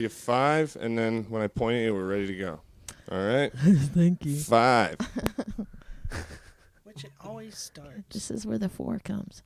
You 5, and then when I point at you, we're ready to go. All right? Thank you. 5. Which it always starts. This is where the 4 comes.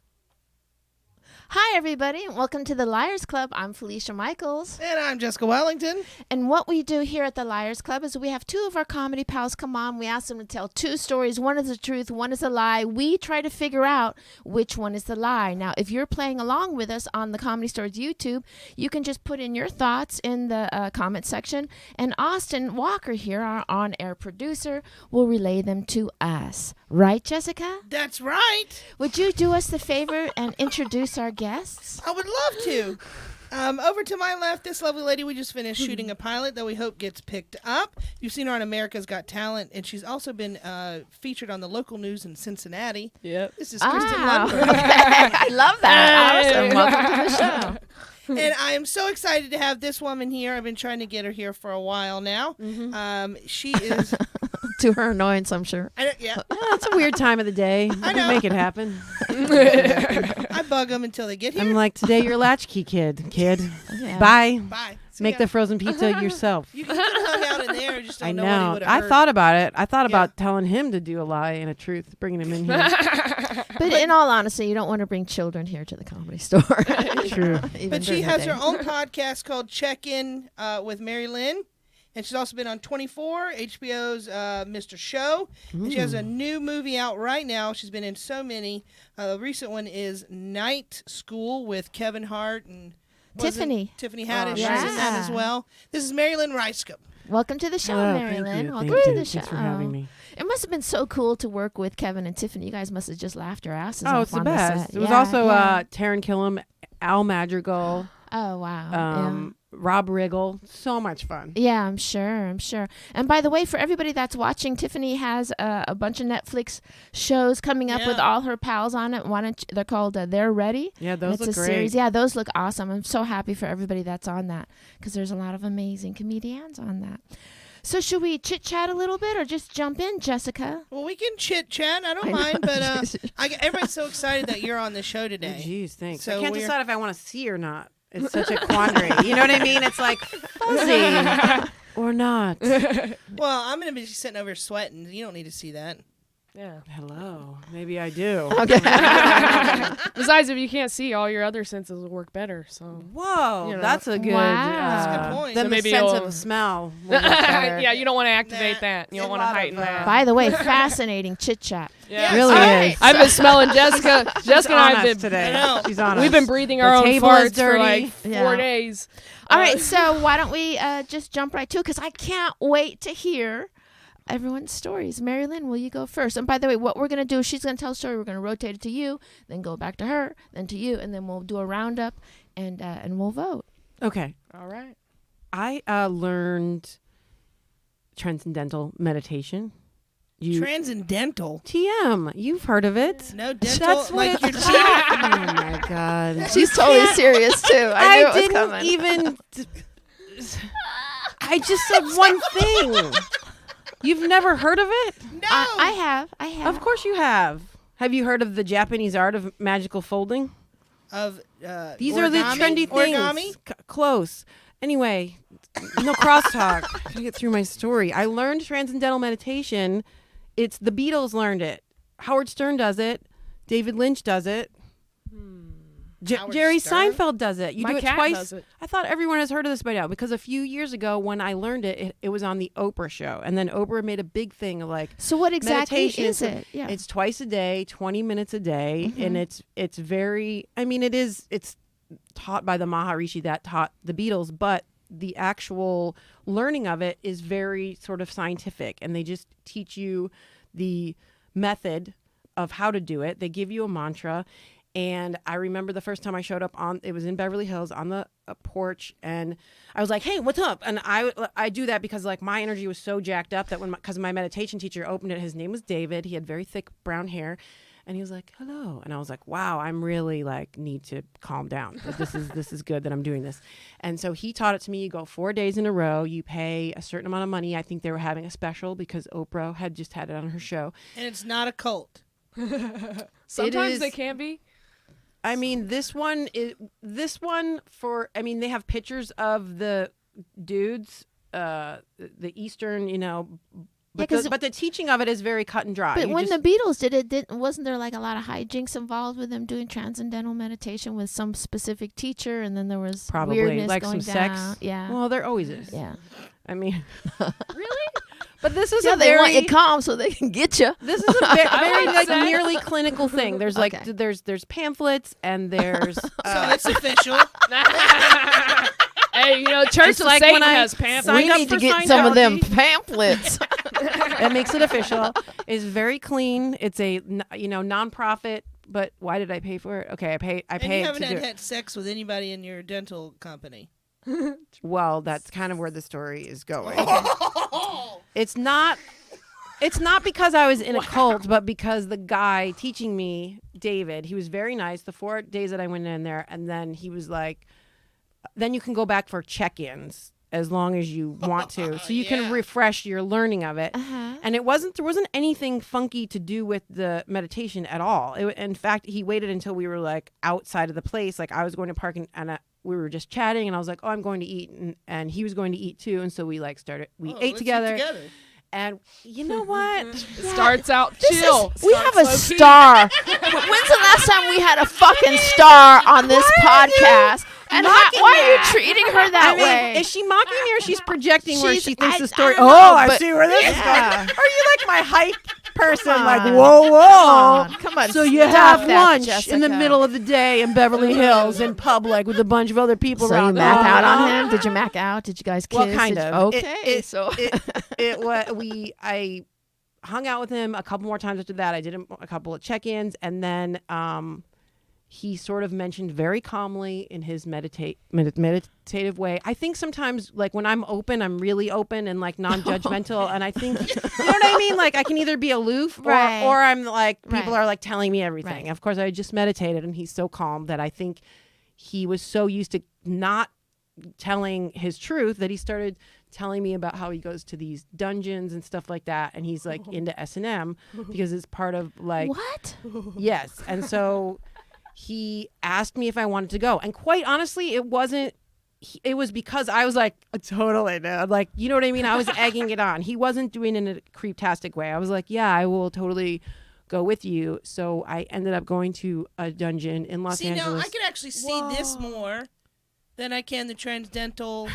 Hi, everybody, and welcome to the Liars Club. I'm Felicia Michaels. And I'm Jessica Wellington. And what we do here at the Liars Club is we have 2 of our comedy pals come on. We ask them to tell 2 stories. One is the truth, one is a lie. We try to figure out which one is the lie. Now, if you're playing along with us on the Comedy Stories YouTube, you can just put in your thoughts in the comment section. And Austin Walker here, our on-air producer, will relay them to us. Right, Jessica? That's right. Would you do us the favor and introduce our guests? I would love to. Over to my left, this lovely lady, we just finished shooting a pilot that we hope gets picked up. You've seen her on America's Got Talent, and she's also been featured on the local news in Cincinnati. Yep. This is Kristen Lundberg. Okay. I love that. Awesome. Welcome to the show. And I am so excited to have this woman here. I've been trying to get her here for a while now. She is... To her annoyance, I'm sure. Yeah. It's a weird time of the day. I know. Make it happen. I bug them until they get here. I'm like, today you're a latchkey kid. Yeah. Bye. Bye. See Make ya. the frozen pizza yourself. You could have hung out in there. Just don't I know what he know. would have I heard. thought about it. I thought Yeah. about telling him to do a lie and a truth, bringing him in here. But in all honesty, you don't want to bring children here to the Comedy Store. True. Even But she during the has day. her own podcast called Check In with Mary Lynn. And she's also been on 24, HBO's Mr. Show. And she has a new movie out right now. She's been in so many. The recent one is Night School with Kevin Hart and Tiffany. Tiffany Haddish. Oh, She's in that as yeah. well. This is Mary Lynn Rajskub. Welcome to the show, Hello, Mary thank Lynn. you, Welcome thank to you. the show. Thanks for having me. It must have been so cool to work with Kevin and Tiffany. You guys must have just laughed your asses Oh, off it's the on best. set. It was Yeah, also yeah. Taryn Killam, Al Madrigal, Oh, wow. Rob Riggle. So much fun. Yeah, I'm sure. And by the way, for everybody that's watching, Tiffany has a bunch of Netflix shows coming up with Yeah. all her pals on it. They're called They're Ready. Yeah, And those it's look a great. series. Yeah, those look awesome. I'm so happy for everybody that's on that because there's a lot of amazing comedians on that. So should we chit-chat a little bit or just jump in, Jessica? Well, we can chit-chat. I don't I know. mind. But everybody's so excited that you're on the show Oh, today. geez, thanks. So I can't we're- decide if I want to see or not. It's such a quandary. You know what I mean? It's like fuzzy or not. Well, I'm going to be sitting over sweating. You don't need to see that. Yeah. Hello. Maybe I do. Besides, if you can't see, all your other senses will work better. So Whoa, You know. that's a good. Wow. That's a good point. Then So the maybe sense you'll- of smell. Will work better. yeah, you don't want to activate Nah. that. You don't A want to lot of, heighten that. By the way, fascinating chit-chat. Yeah. Really All is. right. I've been smelling Jessica. Jessica and on I have us been. today. I know. She's on We've us. been breathing The our own table is farts for like dirty. 4 Yeah. days. All right, so why don't we just jump right to it? Because I can't wait to hear everyone's stories. Mary Lynn, will you go first? And by the way, what we're going to do is she's going to tell a story. We're going to rotate it to you, then go back to her, then to you, and then we'll do a roundup and we'll vote. Okay. All right. I learned transcendental meditation. Transcendental. TM. You've heard of it. No dental. That's what like it's your called. teeth. Oh my god. She's totally serious, too. I knew it was didn't coming. even. I just said one thing. You've never heard of it? No. I have. Of course you have. Have you heard of the Japanese art of magical folding? Of These are the trendy things. Origami? Close. Anyway, no crosstalk. I gotta get through my story. I learned transcendental meditation. It's the Beatles learned it. Howard Stern does it. David Lynch does it. Howard Jerry Stern? Seinfeld does it. You My do it cat twice. does it. I thought everyone has heard of this by now because a few years ago when I learned it, it was on the Oprah show. And then Oprah made a big thing of like, So what exactly meditation is it? Yeah. it's twice a day, 20 minutes a day. And it's very, I mean, it's taught by the Maharishi that taught the Beatles, but the actual learning of it is very sort of scientific. And they just teach you the method of how to do it. They give you a mantra. And I remember the first time I showed up it was in Beverly Hills on the porch, and I was like, "Hey, what's up?" And I do that because like my energy was so jacked up that because my meditation teacher opened it, his name was David. He had very thick brown hair, and he was like, "Hello," and I was like, "Wow, I'm really like need to calm down. Like, this is good that I'm doing this." And so he taught it to me. You go 4 days in a row. You pay a certain amount of money. I think they were having a special because Oprah had just had it on her show. And it's not a cult. Sometimes is- they can be. I mean, they have pictures of the dudes, the Eastern, Yeah, but the teaching of it is very cut and dry. But You when just- the Beatles did it, wasn't there like a lot of hijinks involved with them doing transcendental meditation with some specific teacher, and then there was Probably, weirdness like going some down? sex. Yeah. Well, there always is. Yeah. I mean, really? But this is Yeah, a they want very you calm so they can get you. this is a very like like sex. nearly clinical thing. There's like Okay. there's pamphlets and there's So it's official. Hey, Church It's of like Satan when I has pamphlets. signed We up need for to get some of them Scientology. pamphlets. That makes it official. It's very clean. It's a nonprofit. But why did I pay for it? Okay, I And you paid haven't to do it. had sex with anybody in your dental company. Well, that's kind of where the story is going. It's not because I was in a cult, but because the guy teaching me, David, he was very nice the 4 days that I went in there, and then he was like, then you can go back for check-ins as long as you want to. So you can refresh your learning of it. Uh-huh. And there wasn't anything funky to do with the meditation at all. In fact, he waited until we were like outside of the place. Like I was going to park and we were just chatting, and I was like, oh, I'm going to eat. And he was going to eat too. And so we like ate together. And you know what? It starts out chill. We have a Starts low-key. star. When's the last time we had a fucking star on this podcast? And why are you treating her that way? Is she mocking me or she's projecting where She's- she thinks I- the story? I don't know, Oh, I but- see where this is Yeah. going. Are you like my hype person? Come Like, on. whoa. Come on. So you stop have that, lunch in the Jessica. middle of the day in Beverly Hills in public with a bunch of other people So you around. mac out on Oh. him? Did you mac out? Did you guys kiss? Well, kind Did you- of. Okay. So I hung out with him a couple more times after that. I did a couple of check-ins, and then he sort of mentioned very calmly in his meditative way. I think sometimes, like when I'm open, I'm really open and like non-judgmental, and I think you know what I mean. Like I can either be aloof, Right. or I'm like people Right. are like telling me everything. Right. Of course, I just meditated, and he's so calm that I think he was so used to not telling his truth that he started telling me about how he goes to these dungeons and stuff like that, and he's like into S&M because it's part of like what? yes. And so he asked me if I wanted to go, and quite honestly, it was because I was like, totally, dude. Like, you know what I mean? I was egging it on. He wasn't doing it in a creeptastic way. I was like, yeah, I will totally go with you. So I ended up going to a dungeon in Los See, now Angeles. I can actually see this more than I can the transdental.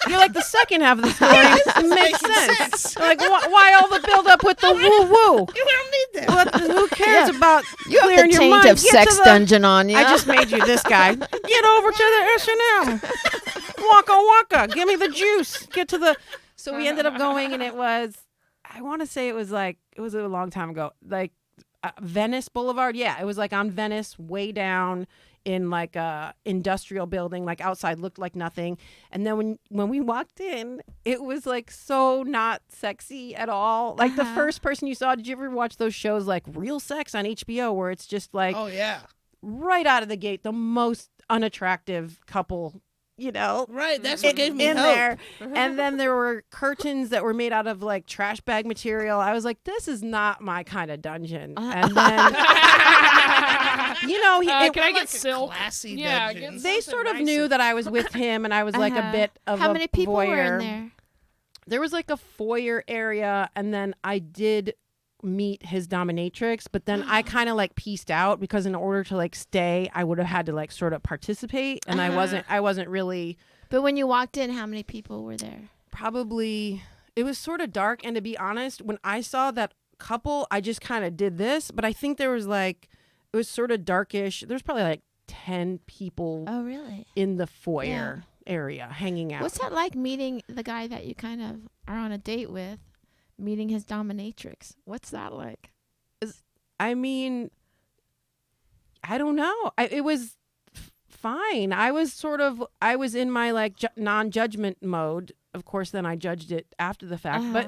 You're like the second half of the story. It makes making sense. Like why all the build up with the woo woo? You don't need that. What? Who cares about You have clearing the your taint mind? of Get sex to the- dungeon on you. I just made you this guy. Get over to the S&M. Waka waka. Give me the juice. Get to the. So we ended up going, and it was. I want to say it was a long time ago. Like Venice Boulevard. Yeah, it was like on Venice, way down in like a industrial building, like outside looked like nothing. And then when we walked in, it was like so not sexy at all. Like the first person you saw, did you ever watch those shows like Real Sex on HBO where it's just like Oh yeah. right out of the gate, the most unattractive couple, Right. That's what gave me in hope. there. And then there were curtains that were made out of like trash bag material. I was like, this is not my kind of dungeon. And then Can I get silk? Classy Yeah, dungeon. get they something sort of nicer. knew that I was with him, and I was like a bit of How a many people were voyeur. in there? There was like a foyer area, and then I did meet his dominatrix, but then I kind of like pieced out because in order to like stay, I would have had to like sort of participate, and I wasn't really. But when you walked in, how many people were there? Probably it was sort of dark, and to be honest, when I saw that couple, I just kind of did this, but I think there was like it was sort of darkish. There's probably like 10 people Oh, really? in the foyer area hanging out. What's that like meeting the guy that you kind of are on a date with, meeting his dominatrix? What's that like? I mean, I don't know. It was fine. I was in my like non-judgment mode. Of course, then I judged it after the fact. But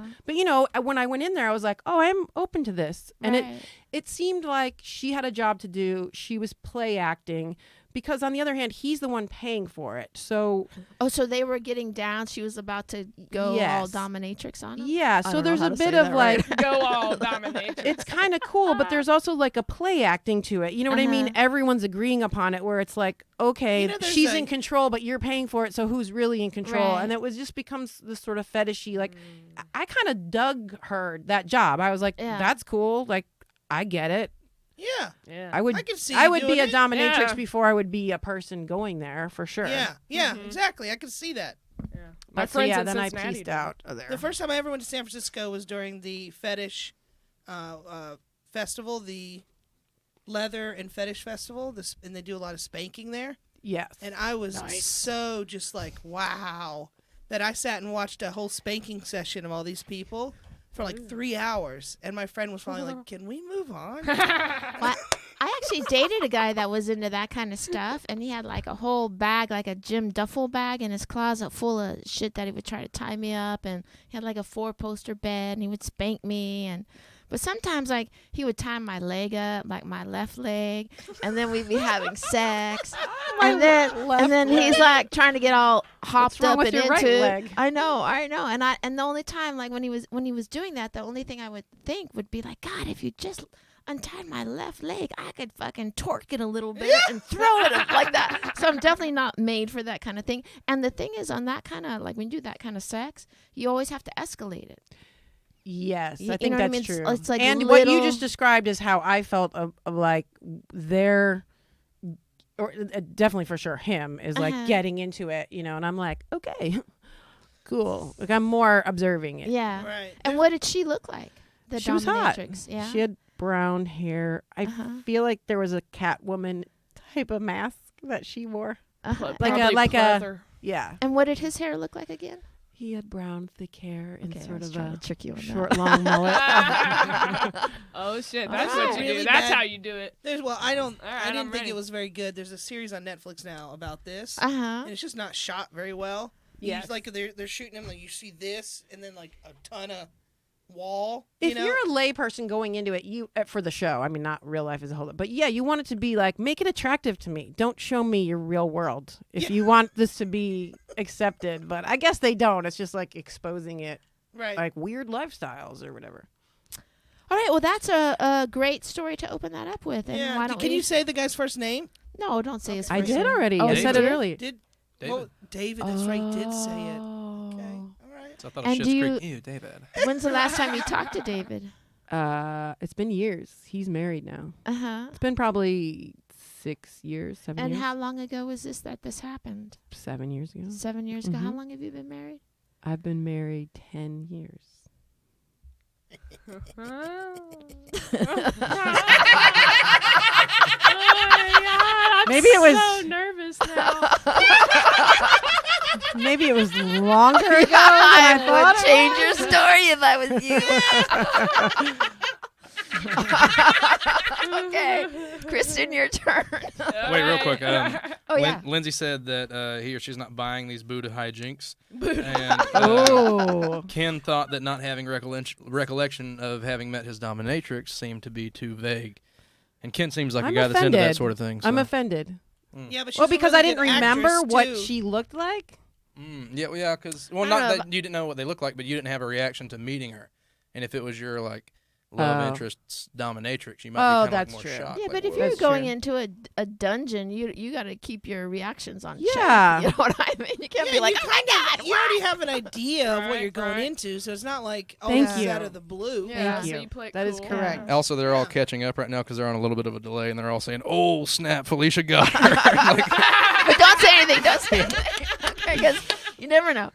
when I went in there, I was like, oh, I'm open to this. And Right. it seemed like she had a job to do. She was play acting, because on the other hand, he's the one paying for it. So so they were getting down. She was about to go all Yes. dominatrix on him. yeah, I so don't know there's how a to bit say of that like right. Go all dominate. it's kind of cool, but there's also like a play acting to it. You know what I mean? Uh-huh. Everyone's agreeing upon it where it's like, okay, You know, there's she's a- in control, but you're paying for it, so who's really in control? Right. And it was just becomes this sort of fetishy. Like, I kind of dug that job. I was like, Yeah. that's cool. Like, I get it. Yeah. Yeah. I would I can see I you would be doing a it. dominatrix Yeah. before I would be a person going there for sure. Yeah. Yeah. Exactly. I can see that. Yeah. My But so, friends yeah, in then I Cincinnati pieced do. out of there. The first time I ever went to San Francisco was during the fetish festival, the leather and fetish festival, and they do a lot of spanking there. Yes. And I was Nice. so just like, wow, that I sat and watched a whole spanking session of all these people for like 3 hours. And my friend was finally like, can we move on? Well, I actually dated a guy that was into that kind of stuff, and he had like a whole bag, like a Jim Duffel bag in his closet full of shit that he would try to tie me up, and he had like a 4-poster bed, and he would spank me, but sometimes like he would tie my leg up, like my left leg, and then we'd be having sex, and then he's like trying to get all hopped wrong up with and your into right it. leg? I know, and the only time like when he was doing that, the only thing I would think would be like, God, if you just untied my left leg, I could fucking torque it a little bit and throw it up like that. So I'm definitely not made for that kind of thing. And the thing is, on that kind of, like when you do that kind of sex, you always have to escalate it. Yes, You I think know what I that's mean? true. It's like and what you little- just described is how I felt of like their, or definitely for sure him is like Uh-huh. getting into it, you know, and I'm like, okay, cool. Like I'm more observing it. Yeah. Right. And what did she look like? The She was hot. dominatrix. Yeah. She had brown hair. I Uh-huh. feel like there was a Catwoman type of mask that she wore. Uh-huh. Like a- Pleather. Yeah. And what did his hair look like again? He had brown, thick hair and Okay, I sort was of trying a to trick you on short, that. long mullet. Oh shit, that's Alright. what you Really do. That's bad. how you do it. I All right, I I'm didn't think ready. it was very good. There's a series on Netflix now about this. Uh-huh. And it's just not shot very well. Yes. Like they're shooting him like you see this and then like a ton of wall. If you know? you're a lay person going into it, you for the show, I mean, not real life as a whole, but yeah, you want it to be like, make it attractive to me. Don't show me your real world if you want this to be accepted. But I guess they don't. It's just like exposing it, right. like weird lifestyles or whatever. All right. Well, that's a great story to open that up with. And Yeah. why don't Can we? you say the guy's first name? No, don't say his I first did name. already. Oh, I you said it did? earlier. David. David, that's right. He did say it. Oh. Okay. All right. So I thought And of Shit's do you- Creek. Ew, David. When's the last time you talked to David? It's been years. He's married now. Uh-huh. It's been probably 6 years, 7 And years. how long ago was this happened? 7 years ago. 7 years ago. How Mhm. long have you been married? I've been married 10 years. Maybe it was so nervous now. maybe it was longer ago than I I thought. would change your story if I was you. Okay, Kristen, your turn. Wait, real quick. Oh yeah. Lindsay said that he or she's not buying these Buddha hijinks. And Oh. Ken thought that not having recollection of having met his dominatrix seemed to be too vague. And Ken seems like I'm a guy that's into that offended. sort of thing. I'm so. offended. Yeah, but she's Well, a because really I didn't good remember actress, what too. she looked like. Yeah, because well, I not don't know, that you didn't know what they looked like, but you didn't have a reaction to meeting her. And if it was your like love Oh. interest's dominatrix, you might Oh, be kind that's of more true. shocked. Yeah, like, but if whoa. you're That's going true. into a dungeon, you got to keep your reactions on Yeah. check. You know what I mean? You can't Yeah, be like, you oh my God, You already have an idea of what Right, you're going right. into, so it's not like, oh, Thank this is you. out of the blue. Yeah, Thank so you. you play it That is cool. correct. Yeah. Also, they're all Yeah. catching up right now because they're on a little bit of a delay, and they're all saying, "Oh snap, Felicia got her." Like, But don't say anything. Don't say anything. Okay, because you never know.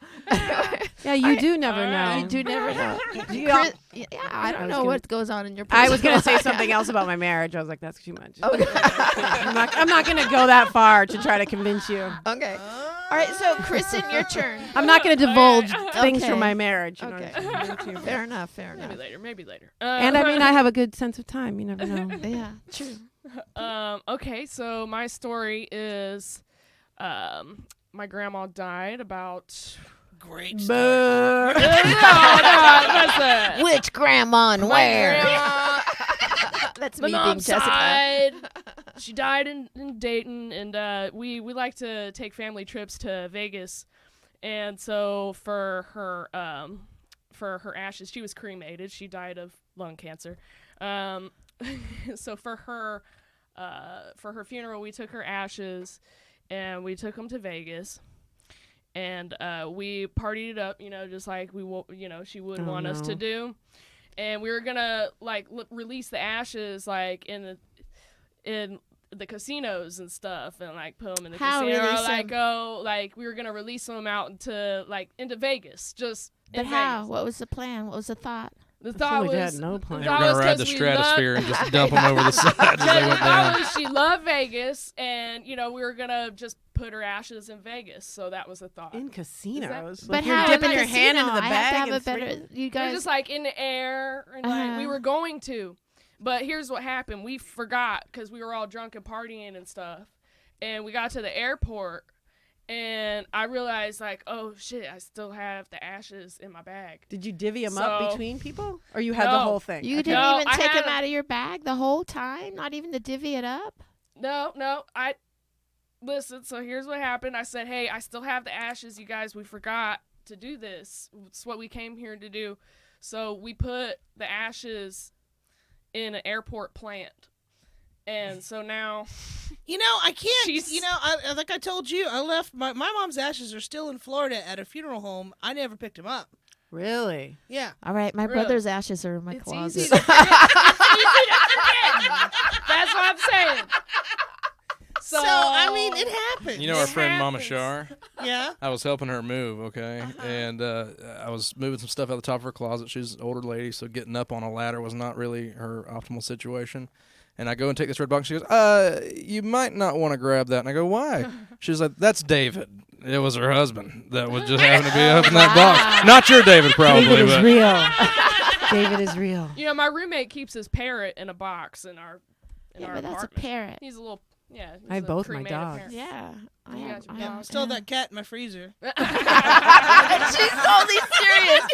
Yeah, you do never know. You do never know. You all- Yeah, I don't was know gonna- what goes on in your. I was gonna personal say something life. else about my marriage. I was like, that's too much. Okay. I'm not gonna go that far to try to convince you. Okay. All right. So, Kristen, your turn. I'm not gonna divulge things Okay. from my marriage. in order Okay. to convince you. Fair enough. Fair enough. Maybe later. And I mean, I have a good sense of time. You never know. Yeah. True. Okay, so my story is, my grandma died about. Great. start. no, listen. Which grandma and My where? grandma, That's the me being mom's Jessica. side, she died in Dayton, and we like to take family trips to Vegas, and so for her ashes, she was cremated. She died of lung cancer. So for her funeral, we took her ashes, and we took them to Vegas. And we partied it up, just like she would want us to do. And we were gonna release the ashes in the casinos and stuff, and put them in the casino. We were gonna release them out into Vegas, just. But how? Vegas. What was the plan? What was the thought? The thought was had no plan. They were gonna ride the stratosphere and just dump them over the side as they went down. She loved Vegas, and we were gonna just put her ashes in Vegas. So that was the thought. In casinos, but you're how dipping your hand into the bag. You guys just in the air, and we were going to. But here's what happened: we forgot because we were all drunk and partying and stuff, and we got to the airport. And I realized, oh, shit, I still have the ashes in my bag. Did you divvy them up between people? Or you had the whole thing? You didn't even take them out of your bag the whole time? Not even to divvy it up? No. Listen, so here's what happened. I said, hey, I still have the ashes, you guys. We forgot to do this. It's what we came here to do. So we put the ashes in an airport plant. And so now, I can't. Like I told you, I left my mom's ashes are still in Florida at a funeral home. I never picked them up. Really? Yeah. All right, my brother's ashes are in my closet. Easy to forget. That's what I'm saying. So it happens. Our friend Mama Shar? Yeah. I was helping her move, okay? And I was moving some stuff out the top of her closet. She's an older lady, so getting up on a ladder was not really her optimal situation. And I go and take this red box. She goes, you might not want to grab that. And I go, why? She's like, that's David. It was her husband that was just having to be up in that box. Not your David, probably. David is real. David is real. My roommate keeps his parrot in a box in our but apartment. that's a parrot. He's a little, I have both my dogs. Parrot. Yeah. I still that cat in my freezer. She's totally serious.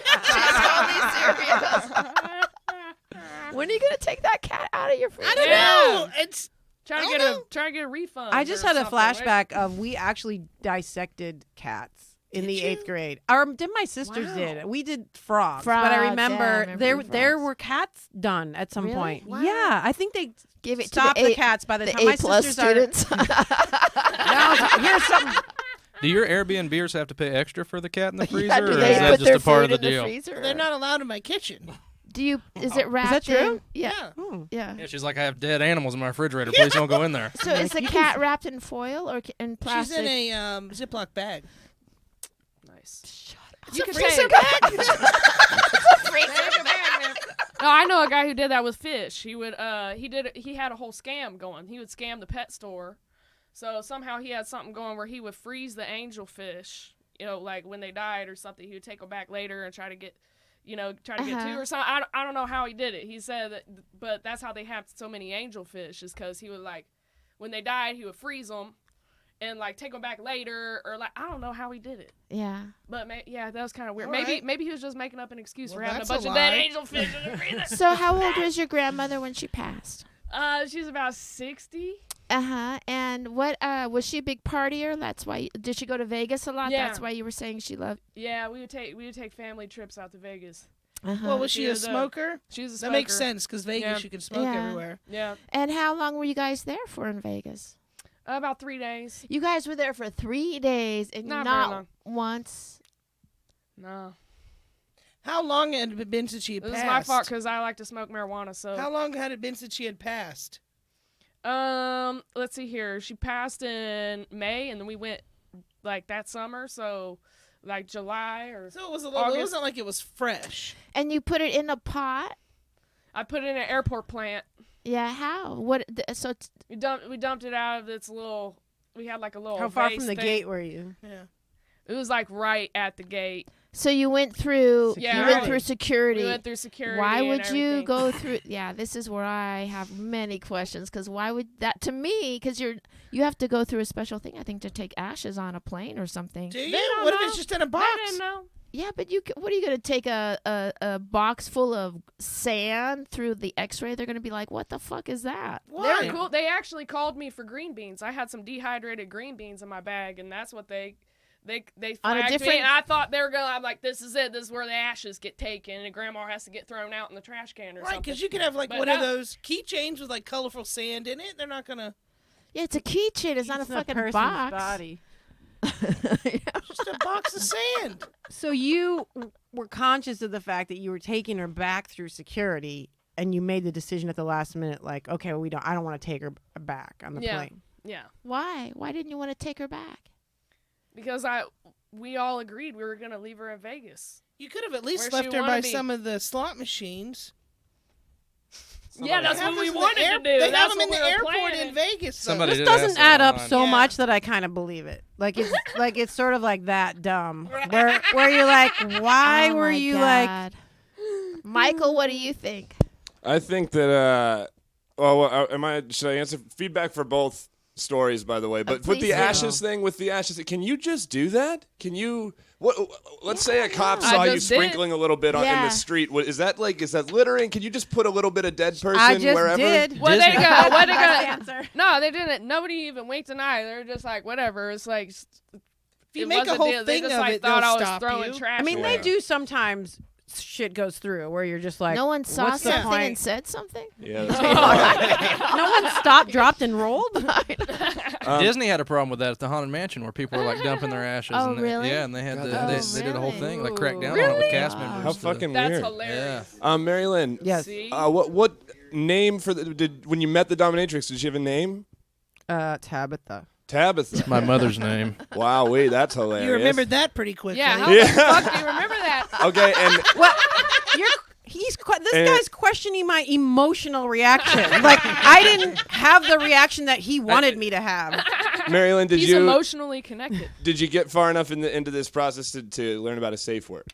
When are you gonna take that cat out of your freezer? I don't know. It's trying to get a refund. I just had a flashback of we actually dissected cats in the 8th grade. Did my sisters did. We did frogs. But I remember there were cats done at some point. Wow. Yeah, I think they give it stopped to the cats by the time my sisters students. Now, here's something. Do your Airbnbers have to pay extra for the cat in the freezer, Yeah, or is that just a part of the deal? They're not allowed in my kitchen. Do you? Is it wrapped? Is that true? In? Yeah. Yeah. Yeah, she's like, I have dead animals in my refrigerator. Please don't go in there. So is the cat wrapped in foil or in plastic? She's in a Ziploc bag. Nice. Shut up. It's a freezer bag. It's a freezer bag. No, I know a guy who did that with fish. He would he had a whole scam going. He would scam the pet store. So somehow he had something going where he would freeze the angelfish, when they died or something. He would take them back later and try to get two or something. I don't know how he did it. He said that, but that's how they have so many angelfish is because he would when they died, he would freeze them and take them back later or I don't know how he did it. Yeah. But that was kind of weird. All maybe he was just making up an excuse for having a that's bunch a of dead lie. angelfish in the freezer. So how old was your grandmother when she passed? She's about 60. And what was she a big partier? That's why did she go to Vegas a lot? Yeah. That's why you were saying she loved. Yeah, we would take family trips out to Vegas. Well, was she a smoker? She was a That smoker. makes sense because Vegas you can smoke everywhere. Yeah. And how long were you guys there for in Vegas? About 3 days. You guys were there for 3 days and Not very long. once. No. How long had it been since she had This passed? is my fault because I like to smoke marijuana. So. How long had it been since she had passed? Let's see here. She passed in May, and then we went that summer. So, July or. So it was a little. August. It wasn't like it was fresh. And you put it in a pot? I put it in an airport plant. Yeah. How? What? So We dumped it out of its little. We had a little. How far vase from the thing. gate were you? Yeah. It was right at the gate. So you went through. Yeah, you went through security. We went through security. Why and would you everything. go through? Yeah, this is where I have many questions. Because why would that to me? Because you have to go through a special thing. I think to take ashes on a plane or something. Do you? don't What if know. it's just in a box? I didn't know. Yeah, but what are you going to take a box full of sand through the X-ray? They're going to be like, "What the fuck is that?" Why? They're cool. They actually called me for green beans. I had some dehydrated green beans in my bag, and that's what they On a flagged different- me. And I thought they were going. I'm like, this is it. This is where the ashes get taken, and Grandma has to get thrown out in the trash can or Right, something. because you could have like But one of that- those keychains with like colorful sand in it. They're not gonna. Yeah, it's a keychain. It's not a It's fucking person's box. body. Just a box of sand. So you were conscious of the fact that you were taking her back through security, and you made the decision at the last minute, like, okay, well, I don't want to take her back on the Yeah. plane. Yeah, Why? Why didn't you want to take her back? because we all agreed we were going to leave her in Vegas. You could have at least Where she left her wanna by be. some of the slot machines. Yeah, that's They have what we those in the wanted to do. They have That's them in what the we were airport planning. in Vegas. though. Somebody This did doesn't ask that add up online. so Yeah. much that I kind of believe it. Like it's like it's sort of like that dumb, where you're like, why Oh were my you like? God. Michael, what do you think? I think that. Should I answer feedback for both stories? By the way, but with please the do. ashes thing, can you just do that? Can you? What? Let's say a cop I saw you just did. sprinkling a little bit in Yeah. the street. Is that littering? Can you just put a little bit of dead person I just wherever? did. Well, they Disney- go. What they That's the go? answer. No, they didn't. Nobody even winked an eye. They were just like, whatever. It's like, If you it make a wasn't whole deal. They thing just of like it, thought they'll I was stop throwing you. trash. I mean, away. they do sometimes. Shit goes through where you're just like, No one saw what's the something point? and said something? Yeah. That's right. No one stopped, dropped, and rolled. Disney had a problem with that at the Haunted Mansion where people were like dumping their ashes. Oh, and they, really? Yeah, and they had God, to, that they did a whole really? thing, like cracked down on Really? it with cast Wow. members. How to- fucking That's weird. hilarious. Mary Lynn. Yes. See? What name for when you met the dominatrix? Did she have a name? Tabitha. Tabitha. My mother's name. Wow, wait, that's hilarious. You remembered that pretty quickly. Yeah, how Yeah. the fuck do you remember that? Okay, and What? This guy's questioning my emotional reaction. Like I didn't have the reaction that he wanted me to have. Mary Lynn, He's emotionally connected. did you get far enough into this process to learn about a safe word?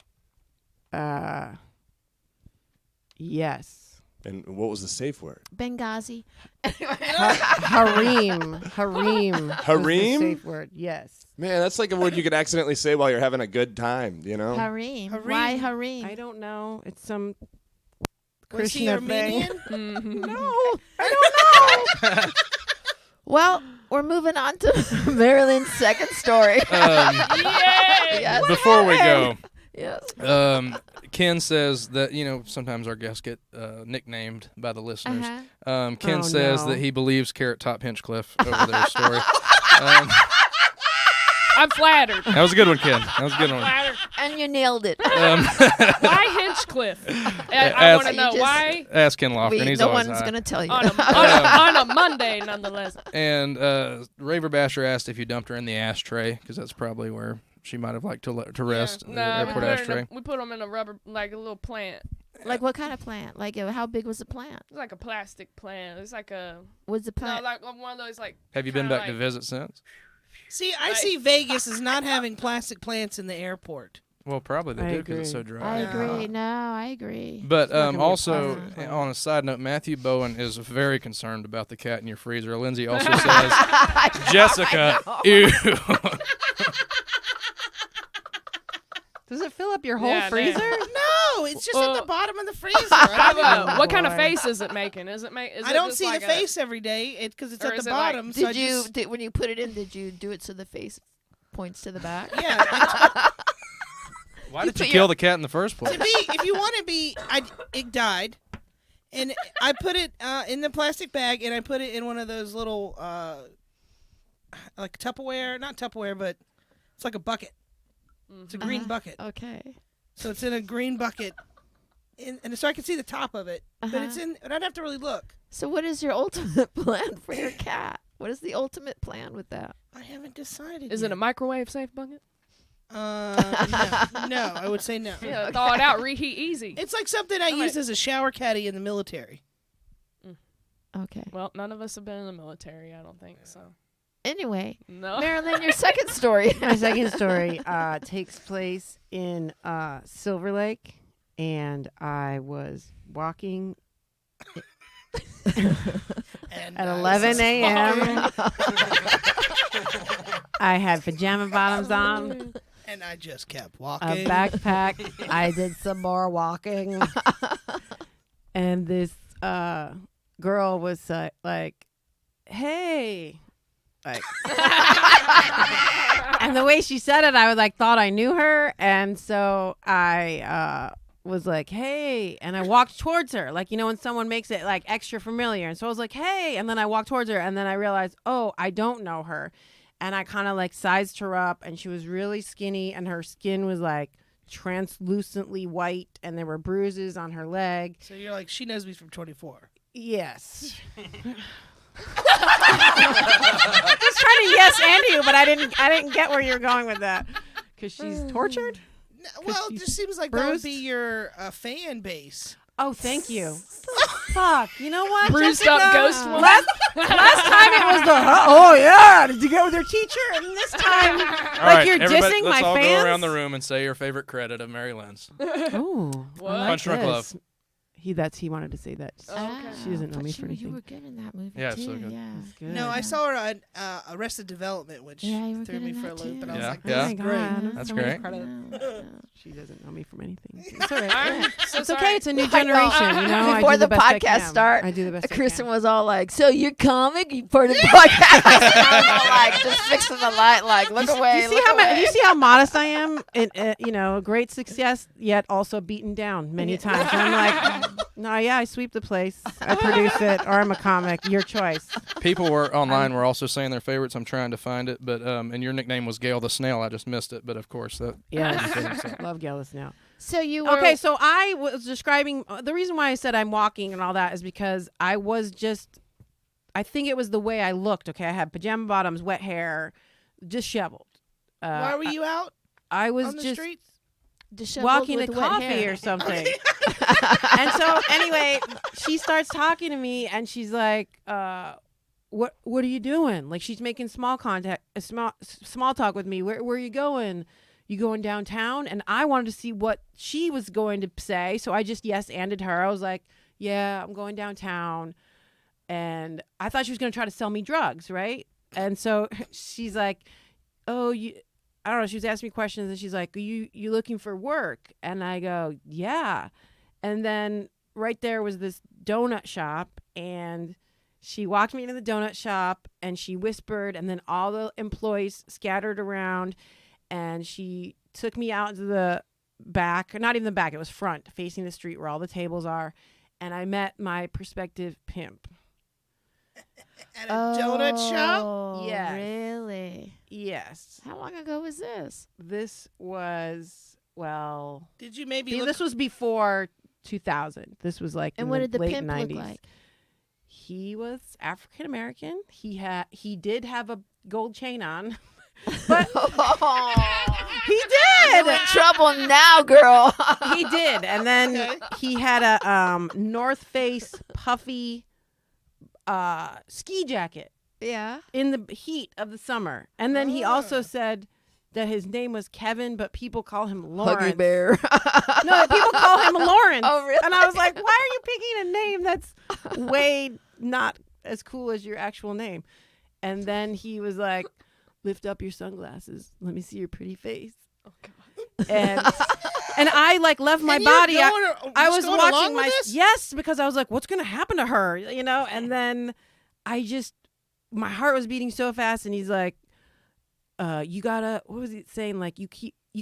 Yes. And what was the safe word? Benghazi. Harem. Harem. was the Harem? safe word. Yes. Man, that's like a word you could accidentally say while you're having a good time, you know? Harem. Harem. Why harem? I don't know. It's some Was he Krishna thing. Armenian? No, I don't know. Well, we're moving on to Marilyn's second story. Yay! Yes. Before we go, Yes. Ken says that, sometimes our guests get nicknamed by the listeners. Uh-huh. Ken Oh, says no. that he believes Carrot Top Hinchcliffe over their story. I'm flattered. That was a good one, Ken. That was a good one. Flattered. And you nailed it. Why Hinchcliffe? I Ask- want to know You just- why. Ask Ken Lofgren. He's no always one's high. going to tell you. On a Monday, nonetheless. And Raver Basher asked if you dumped her in the ashtray, because that's probably where she might have liked to rest. Yeah. the No, airport ashtray. we put them in a rubber, like a little plant. Like what kind of plant? Like how big was the plant? It's like a plastic plant. It's like a Was the no, plant? like one of those like. Have you been kinda back to like- visit since? See, I see Vegas as not having plastic plants in the airport. Well, probably they I do because it's so agree. dry. I Yeah. agree. No, I agree. But not gonna be a also, pleasant on a side note, Matthew Bowen is very concerned about the cat in your freezer. Lindsay also says, Jessica, ew. Does it fill up your whole Yeah, freezer? No, it's just at the Well, bottom of the freezer. I don't know. What kind of boy. face is it making? Is it I don't see the face every day because it's or at is the it like- bottom. so I Did you just- when you put it in? Did you do it so the face points to the back? Yeah. Why You did you put kill your- the cat in the first place? If you want to be, it died, and I put it in the plastic bag, and I put it in one of those little, like Tupperware, not Tupperware, but it's like a bucket. It's a green bucket, Okay. so it's in a green bucket, and so I can see the top of it, but it's in. But I'd have to really look. So what is your ultimate plan for your cat? What is the ultimate plan with that? I haven't decided. Is yet. it a microwave safe bucket? No, I would say no. Yeah, thaw it out, reheat easy. It's like something I used as a shower caddy in the military. Okay. Well, none of us have been in the military, I don't think so. Anyway, No. Marilyn, your second story. My second story takes place in Silver Lake, and I was walking And, at 11 a.m. I had pajama bottoms on, And I just kept a walking. backpack. I did some more walking. And this girl was like, hey. Like, and the way she said it, I was like, thought I knew her. And so I was like, hey. And I walked towards her. Like, you know, when someone makes it like extra familiar. And so I was like, hey. And then I walked towards her. And then I realized, oh, I don't know her. And I kind of like sized her up. And she was really skinny. And her skin was like translucently white. And there were bruises on her leg. So you're like, she knows me from 24. Yes. I was trying to yes and you, but I didn't get where you're going with that. Because she's tortured? Well, it just seems like that would be your fan base. Oh, thank you. Fuck. You know what? Bruised Jessica? up ghost woman. Last time it was oh yeah. Did you get with your teacher? And this time, like you're dissing my let's all fans. go around the room and say your favorite credit of Mary Lynn's. Oh, What? Punch Drunk Love. He wanted to say that. She doesn't know me for anything. You were good in that movie Yeah, too. so good. Yeah. Good. No, I saw her on Arrested Development, which Yeah, you were threw good me in for a that loop. too. But I was Yeah, like, yeah. this Oh is my great. God. That's So much great. credit. No. She doesn't know me from anything. It's all right. I'm Yeah. so It's sorry. okay. It's a new I know. generation. You know, I Before do the best I podcast can. start, I do the best Kristen I was all like, "So you're comic? You part of the podcast?" I was all like, just fixing the light, like, look can. away. You see look how away. you see how modest I am? You know, great success, yet also beaten down many times. And I'm like, no, yeah, I sweep the place, I produce it, or I'm a comic. Your choice. People were online were also saying their favorites. I'm trying to find it, but and your nickname was Gail the Snail. I just missed it, but of course that. Yes, love Gillis now. So you were Okay, so I was describing the reason why I said I'm walking and all that is because I was just, I think it was the way I looked. Okay, I had pajama bottoms, wet hair, disheveled. Why were you out I was on the just streets? disheveled walking with to wet coffee hair. or something. And so anyway, she starts talking to me and she's like, what are you doing? Like she's making small talk with me. Where are you going? You going downtown? And I wanted to see what she was going to say. So I just yes-anded her. I was like, yeah, I'm going downtown. And I thought she was going to try to sell me drugs, right? And so she's like, oh, I don't know. She was asking me questions and she's like, you looking for work? And I go, yeah. And then right there was this donut shop and she walked me into the donut shop and she whispered and then all the employees scattered around and she took me out to the back, or not even the back, it was front, facing the street where all the tables are. And I met my prospective pimp. At a donut shop? Oh, Yes. really? Yes. How long ago was this? This was, well, Did you maybe see, look? this was before 2000. This was like And in what the did the late pimp 90s. look like? He was African American. He did have a gold chain on. But he You're in did. trouble now, girl. He did. And then Okay. he had a North Face puffy ski jacket Yeah. in the heat of the summer. And then he also said that his name was Kevin, but people call him Lawrence. Huggy Bear. No, people call him Lawrence. Oh, really? And I was like, why are you picking a name that's way not as cool as your actual name? And then he was like, lift up your sunglasses. Let me see your pretty face. Oh, God. And I like left my And you're body. I just was going along watching with my this? yes, because I was like, what's gonna happen to her? You know? And then my heart was beating so fast and he's like, you gotta, what was he saying? Like you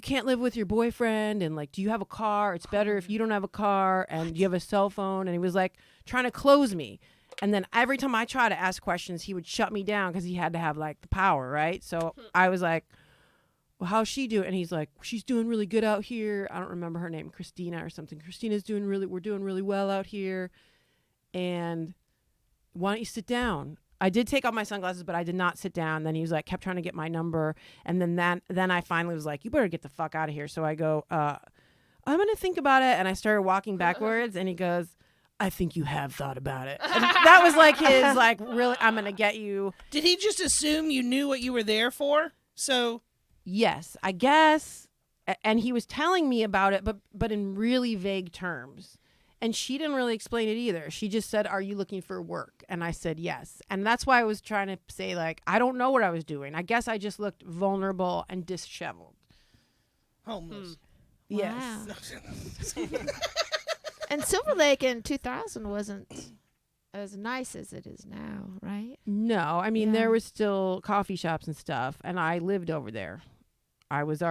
can't live with your boyfriend and like, do you have a car? It's better if you don't have a car and do you have a cell phone? And he was like trying to close me. And then every time I try to ask questions, he would shut me down because he had to have like the power, right? So I was like, well, how's she doing? And he's like, she's doing really good out here. I don't remember her name, Christina or something. We're doing really well out here. And why don't you sit down? I did take off my sunglasses, but I did not sit down. Then he was like, kept trying to get my number. And then I finally was like, you better get the fuck out of here. So I go, I'm going to think about it. And I started walking backwards and he goes, I think you have thought about it. And that was like his, like, really, I'm going to get you. Did he just assume you knew what you were there for? So Yes, I guess. And he was telling me about it, but in really vague terms. And she didn't really explain it either. She just said, are you looking for work? And I said, yes. And that's why I was trying to say, like, I don't know what I was doing. I guess I just looked vulnerable and disheveled. Homeless. Yes. Wow. And Silver Lake in 2000 wasn't as nice as it is now, right? No, I mean Yeah. there was still coffee shops and stuff, and I lived over there. I was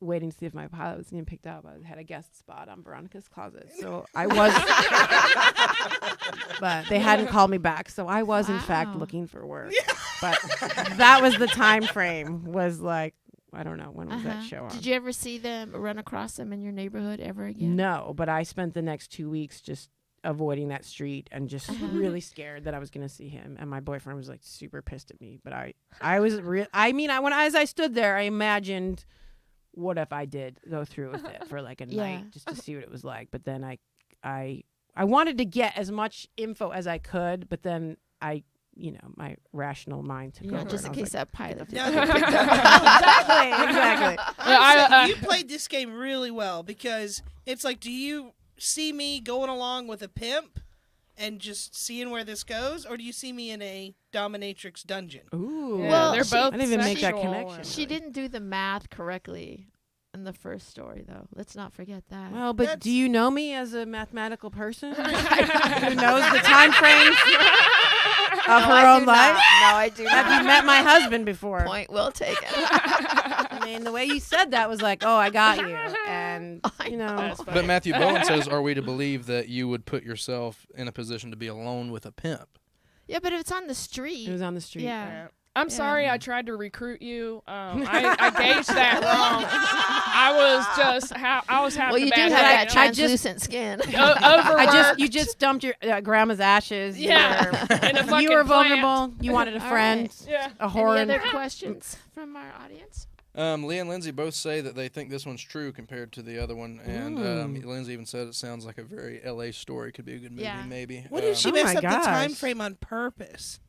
waiting to see if my pilot was getting picked up. I had a guest spot on Veronica's Closet, so I was, but they hadn't called me back, so I was in fact Wow. looking for work. But that was the time frame. Was like, I don't know, when was that show on? Did you ever see them, run across them in your neighborhood ever again? No, but I spent the next 2 weeks just avoiding that street and just really scared that I was going to see him. And my boyfriend was like super pissed at me. But I was as I stood there, I imagined, what if I did go through with it for like a night just to see what it was like. But then I wanted to get as much info as I could, but then my rational mind took over. Just in and I was case like, that pilot Now did. you picked up. exactly. Honestly, you played this game really well because it's like, do you see me going along with a pimp and just seeing where this goes, or do you see me in a dominatrix dungeon? Ooh. Yeah, Well, they're she- both I didn't even make that sexual connection. and- She didn't do the math correctly in the first story, though. Let's not forget that. Well, but That's- do you know me as a mathematical person who knows the time frames of her own life? No, I do Have you met my husband before? Point well taken. I mean, the way you said that was like, oh, I got you. And, I you know, That's funny. But Matthew Bowen says, are we to believe that you would put yourself in a position to be alone with a pimp? Yeah, but if it's on the street. it was on the street. Yeah. Yeah. I'm Yeah. sorry I tried to recruit you. I gauged that wrong. I was having Well, you a do have bad that day. translucent skin. Overworked. You just dumped your grandma's ashes. Yeah. In a You fucking were plant. vulnerable. You wanted a All friend. right. Yeah. A Any horn. other questions from our audience? Lee and Lindsay both say that they think this one's true compared to the other one, and Lindsay even said it sounds like a very LA story. Could be a good movie, Yeah. maybe. What if she Oh messed my up the time gosh. frame on purpose?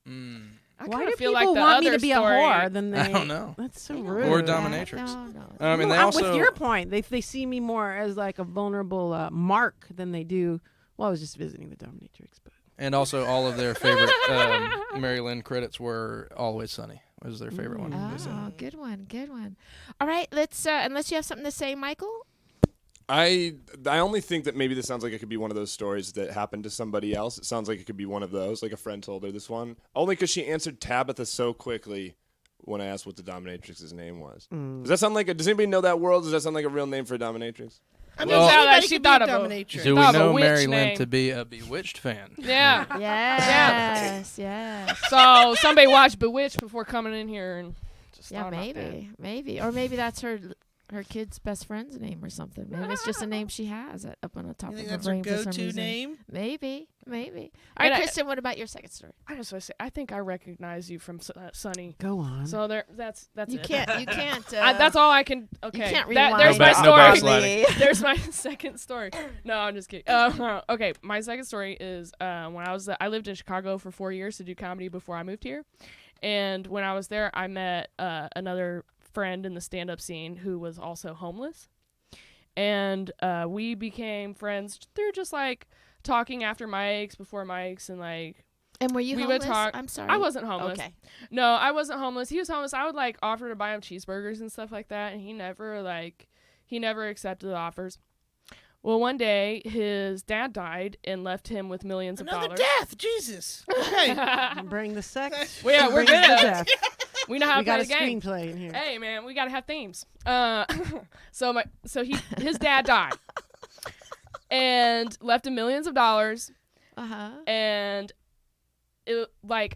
I Why kinda do feel people like the want me other to be story- a whore? Then they, I don't know. That's so They don't rude. do Or that. dominatrix. No. And No, they I'm also with your point. They see me more as like a vulnerable mark than they do. Well, I was just visiting the dominatrix, but and also all of their favorite Mary Lynn credits were Always Sunny. Was their favorite one. they said. Oh, good one. All right, let's, unless you have something to say, Michael? I only think that maybe this sounds like it could be one of those stories that happened to somebody else. It sounds like it could be one of those, like a friend told her this one. Only because she answered Tabitha so quickly when I asked what the dominatrix's name was. Does that sound like does anybody know that world? Does that sound like a real name for a dominatrix? I mean, Well- anybody She could be a thought of a- dominatrix. Do we Thought of a know witch Mary Lynn name. to be a Bewitched fan? Yeah. Yes. So somebody watched Bewitched before coming in here and just Yeah, thought about that. maybe. Or maybe that's her kid's best friend's name or something. Maybe it's just a name she has up on the top You of think her that's her brain for some go-to reason. name? Maybe. All right, And I- Kristen, what about your second story? I just want to say, I think I recognize you from Sunny. go on. So that's You it. can't. That's all I can. Okay, You can't That- rewind. there's No my back- no story. backsliding. There's my second story. No, I'm just kidding. Okay, my second story is when I lived in Chicago for 4 years to do comedy before I moved here, and when I was there, I met another friend in the stand-up scene who was also homeless, and we became friends through just like talking after mics, before mics, and like And were you we homeless? would talk. I'm sorry. I wasn't homeless. Okay. No, I wasn't homeless. He was homeless. I would like offer to buy him cheeseburgers and stuff like that, and he never accepted the offers. Well, one day his dad died and left him with millions of Another dollars. death, Jesus. Okay. Bring the sex. Well, yeah, we're Brings the good. death. We know how We to play got a the game. screenplay in here. Hey, man, we gotta have themes. His dad died and left him millions of dollars, and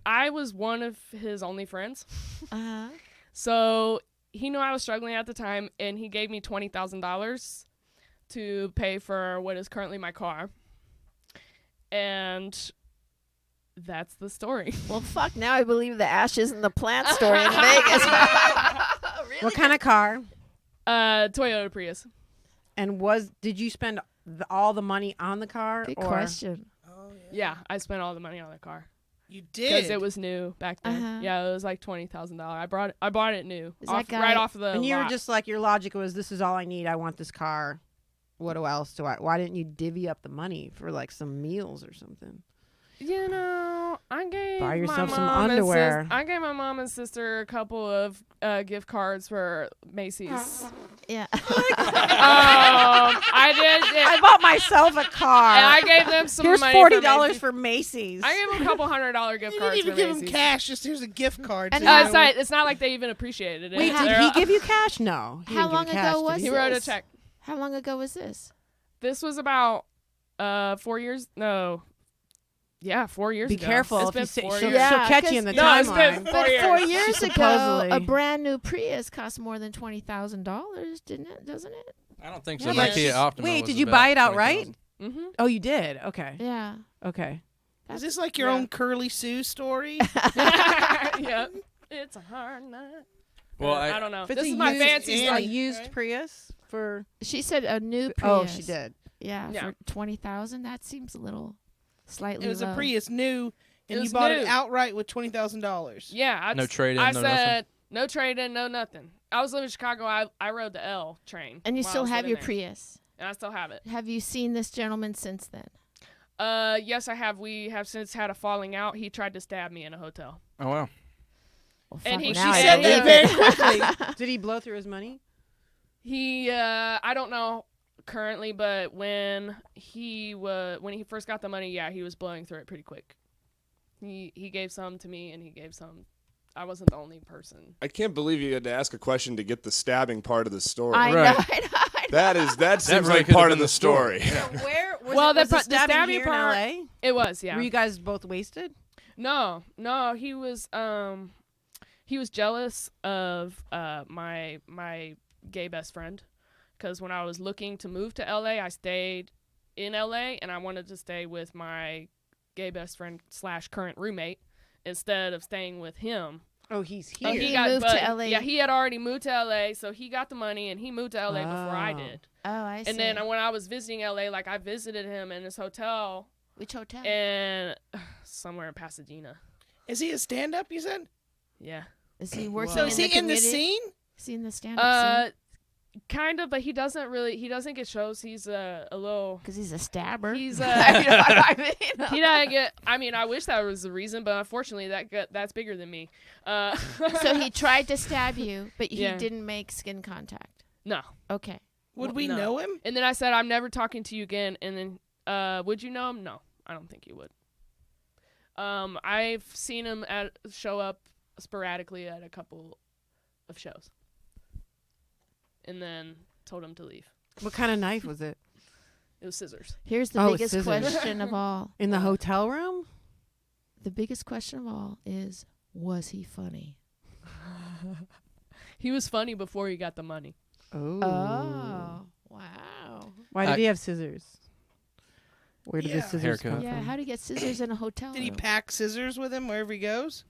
I was one of his only friends. So he knew I was struggling at the time, and he gave me $20,000 to pay for what is currently my car. And that's the story. Well, fuck. Now I believe the ashes and the plant story in Vegas. What kind of car? Toyota Prius. And did you spend all the money on the car? Good or? question. Yeah, I spent all the money on the car You because did. it was new back then. Yeah, it was like $20,000. I bought it new, Is that guy- right off the. And you were lot. just like, your logic was, this is all I need. I want this car. What else do I? Why didn't you divvy up the money for like some meals or something? You know, I gave Buy yourself my some mom and underwear. I gave my mom and sister a couple of gift cards for Macy's. Yeah. I did. I bought myself a car. And I gave them some Here's money $40 for for Macy's. I gave them a couple $100 gift You cards didn't even for give Macy's. him cash. Just here's a gift card. And so you how- know It's not like they even appreciated it. Wait, did They're- he give you cash? No. He How didn't give long you ago cash, did was he? He wrote a this? check. How long ago was this? This was about 4 years. No. Yeah, 4 years Be ago. careful. It's If been you say, 4 she'll, years. Yeah, she'll catch 'cause- you in the No, it's been timeline. 4 years. 4 years ago, Supposedly. a brand new Prius cost more than $20,000, didn't it? Doesn't it? I don't think Yeah, so. but My she's- Kia Optima Wait, was did you about buy it outright? 20,000. Mm-hmm. Oh, you did? Okay. Yeah. Okay. Is this like your Yeah. own Curly Sue story? Yep. It's a hard night. Well, I don't know. If it's This a is my used- fancy A stuff. used right? Prius for. She said a new Prius. Oh, she did. Yeah, Yeah. for 20,000. That seems a little slightly It was low. a Prius new, and It you was bought it new. outright with $20,000. Yeah. No trade-in, I no said no trade-in, no nothing. I was living in Chicago. I rode the L train. And you while I still was have living your there. Prius. And I still have it. Have you seen this gentleman since then? Yes, I have. We have since had a falling out. He tried to stab me in a hotel. Oh wow. Well, And fuck, he- now she I said believe that it. very quickly. Did he blow through his money? He, I don't know currently, but when he first got the money, yeah, he was blowing through it pretty quick. He gave some to me, and he gave some. I wasn't the only person. I can't believe you had to ask a question to get the stabbing part of the story. I know. Right. I know. That seems really like could've part been of the the story. story. Where was Well, it? Was the the stabbing stabbing here part- in LA? It was, yeah. Were you guys both wasted? No, he was jealous of my gay best friend, because when I was looking to move to LA, I stayed in LA, and I wanted to stay with my gay best friend / current roommate instead of staying with him. Oh, he's Oh, here. he moved to LA. Yeah, he had already moved to LA, so he got the money and he moved to LA before I Oh. did. Oh, I see. And then when I was visiting LA, like I visited him in his hotel Which hotel? and somewhere in Pasadena. Is he a stand-up, you said? Yeah. Is he working So in is the he in the community? scene? Is he in the stand-up scene? Kind of, but he doesn't get shows. He's a little. Because he's a stabber. He's You know what I mean? he doesn't get. I mean, I wish that was the reason, but unfortunately, that's bigger than me. So he tried to stab you, but he Yeah. didn't make skin contact. No. Okay. Would Well, we no. know him? And then I said, I'm never talking to you again. And then, would you know him? No, I don't think you would. I've seen him show up sporadically at a couple of shows, and then told him to leave. What kind of knife was it? It was scissors. Here's the Oh, biggest scissors. question of all. In the hotel room? The biggest question of all is, was he funny? He was funny before he got the money. Oh. Wow. Why did he have scissors? Where did Yeah. the scissors Haircut. come Yeah, from? how do you get scissors in a hotel Did he room? pack scissors with him wherever he goes?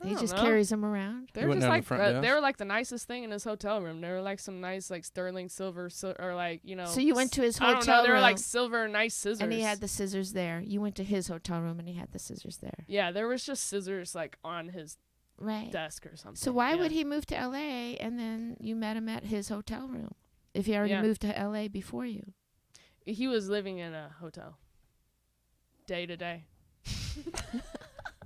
I He don't just know. carries them around. They He were went just down to like the front they desk? were like the nicest thing in his hotel room. They were like some nice like sterling silver or like So you went to his I don't know. hotel They were like room, silver nice scissors. and he had the scissors there. You went to his hotel room, and he had the scissors there. Yeah, there was just scissors like on his Right. desk or something. So why yeah. would he move to LA and then you met him at his hotel room if he already Yeah. moved to LA before you? He was living in a hotel. Day to day.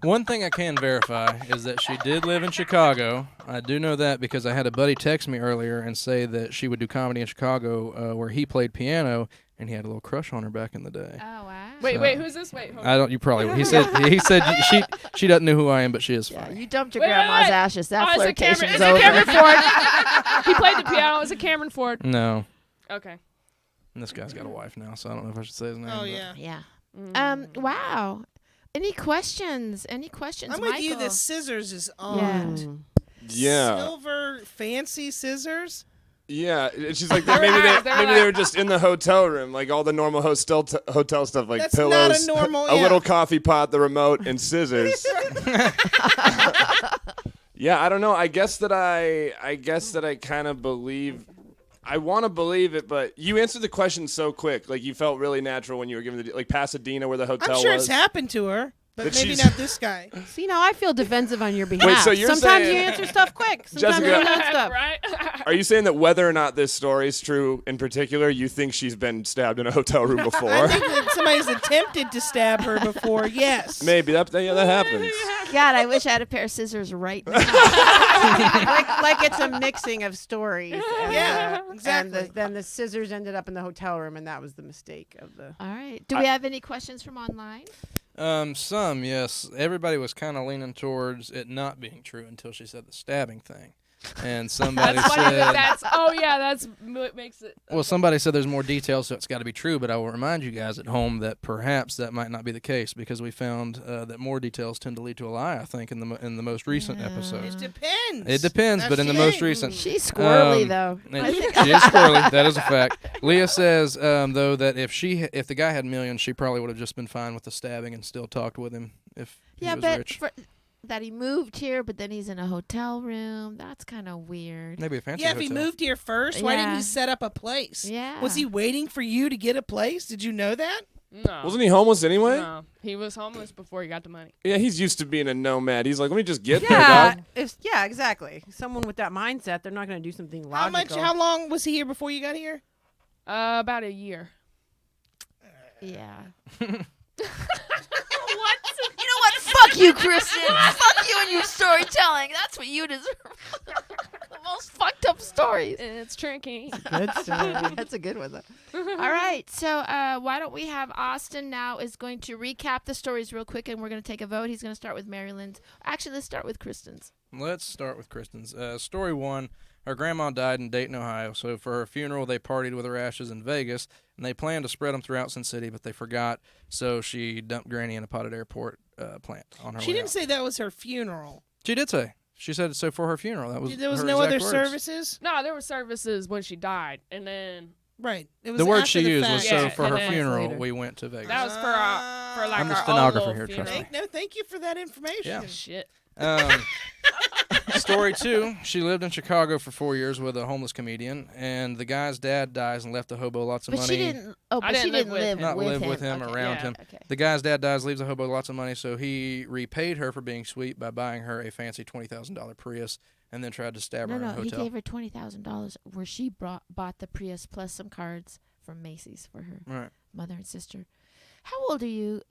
One thing I can verify is that she did live in Chicago. I do know that because I had a buddy text me earlier and say that she would do comedy in Chicago where he played piano, and he had a little crush on her back in the day. Oh wow. Wait, who's this? Wait, hold I don't. You probably. He said she doesn't know who I am, but she is Yeah, funny. you dumped your Wait, grandma's wait. ashes. That it's a Cameron. flirtation's It's a over. Cameron Ford. He played the piano. It's a Cameron Ford. No, Okay. and this guy's got a wife now, so I don't know if I should say his name. Oh, but- yeah. Yeah. Mm. Wow. Any questions? Any questions, I'm with Michael? you. The scissors is on. Yeah. Mm. Yeah. Silver fancy scissors. Yeah, it's just like They're maybe not- they they're maybe not- they were just in the hotel room, like all the normal hotel stuff, like That's pillows, not a normal- a yeah. little coffee pot, the remote, and scissors. Yeah, I don't know. I guess that I kind of believe. I want to believe it, but you answered the question so quick. Like you felt really natural when you were given the like Pasadena, where the hotel I'm sure was. it's happened to her. But That maybe she's- not this guy. See, now I feel defensive on your behalf. so you're Sometimes saying- you answer stuff quick. Sometimes Jessica- you don't stuff. Right? Are you saying that whether or not this story is true in particular, you think she's been stabbed in a hotel room before? I think that somebody's attempted to stab her before. Yes. Maybe that happens. God, I wish I had a pair of scissors right now. like it's a mixing of stories. And, Yeah, and exactly. then the scissors ended up in the hotel room, and that was the mistake of the. All right. Do we have any questions from online? Some, yes. Everybody was kind of leaning towards it not being true until she said the stabbing thing. And somebody That's funny said, that's that's what makes it. well, somebody said there's more details, so it's got to be true. But I will remind you guys at home that perhaps that might not be the case because we found that more details tend to lead to a lie. I think in the most recent It episodes. depends. It depends, That's but in the the most thing. recent, She's squirrely, though. she is squirrely. That is a fact. Leah says though that if the guy had millions, she probably would have just been fine with the stabbing and still talked with him if he Yeah, was but rich. that he moved here, but then he's in a hotel room. That's kind of weird. Maybe a fancy Yeah, if he hotel. moved here first, why didn't Yeah. he set up a place? Yeah. Was he waiting for you to get a place? Did you know that? No. Wasn't he homeless anyway? No. He was homeless before he got the money. Yeah, he's used to being a nomad. He's like, let me just get there, Yeah, dog. yeah, exactly. Someone with that mindset, they're not going to do something logical. How long was he here before you got here? About a year. Yeah. What? You know what? Fuck you, Kristen. Fuck you and your storytelling. That's what you deserve. The most fucked up stories. It's tricky. Good story. That's a good one, though. All right. So why don't we have Austin now is going to recap the stories real quick, and we're going to take a vote. He's going to start with Mary Lynn's. Actually, let's start with Kristen's. Let's start with Kristen's. Story 1, her grandma died in Dayton, Ohio, so for her funeral they partied with her ashes in Vegas, and they planned to spread them throughout Sin City, but they forgot, so she dumped Granny in a potted airport plant on her She way didn't out. say that was her funeral. She did say. She said so for her funeral. That was There was her no other exact words. services? No, there were services when she died, and then Right. It was The word after she the used was fact. so Yeah, for and her then- funeral later. we went to Vegas. that was for like I'm the our stenographer own little here, trust funeral. me. Thank you for that information. Yeah. Shit. Story 2, she lived in Chicago for 4 years with a homeless comedian, and the guy's dad dies and left the hobo lots of But money. she didn't. Oh, but I she didn't didn't live with live him. Not with live him. with him, Okay. around Yeah. him. Okay. The guy's dad dies, leaves the hobo lots of money, so he repaid her for being sweet by buying her a fancy $20,000 Prius and then tried to stab her in a He hotel. gave her $20,000 where she bought the Prius plus some cards from Macy's for her Right. mother and sister. How old are you,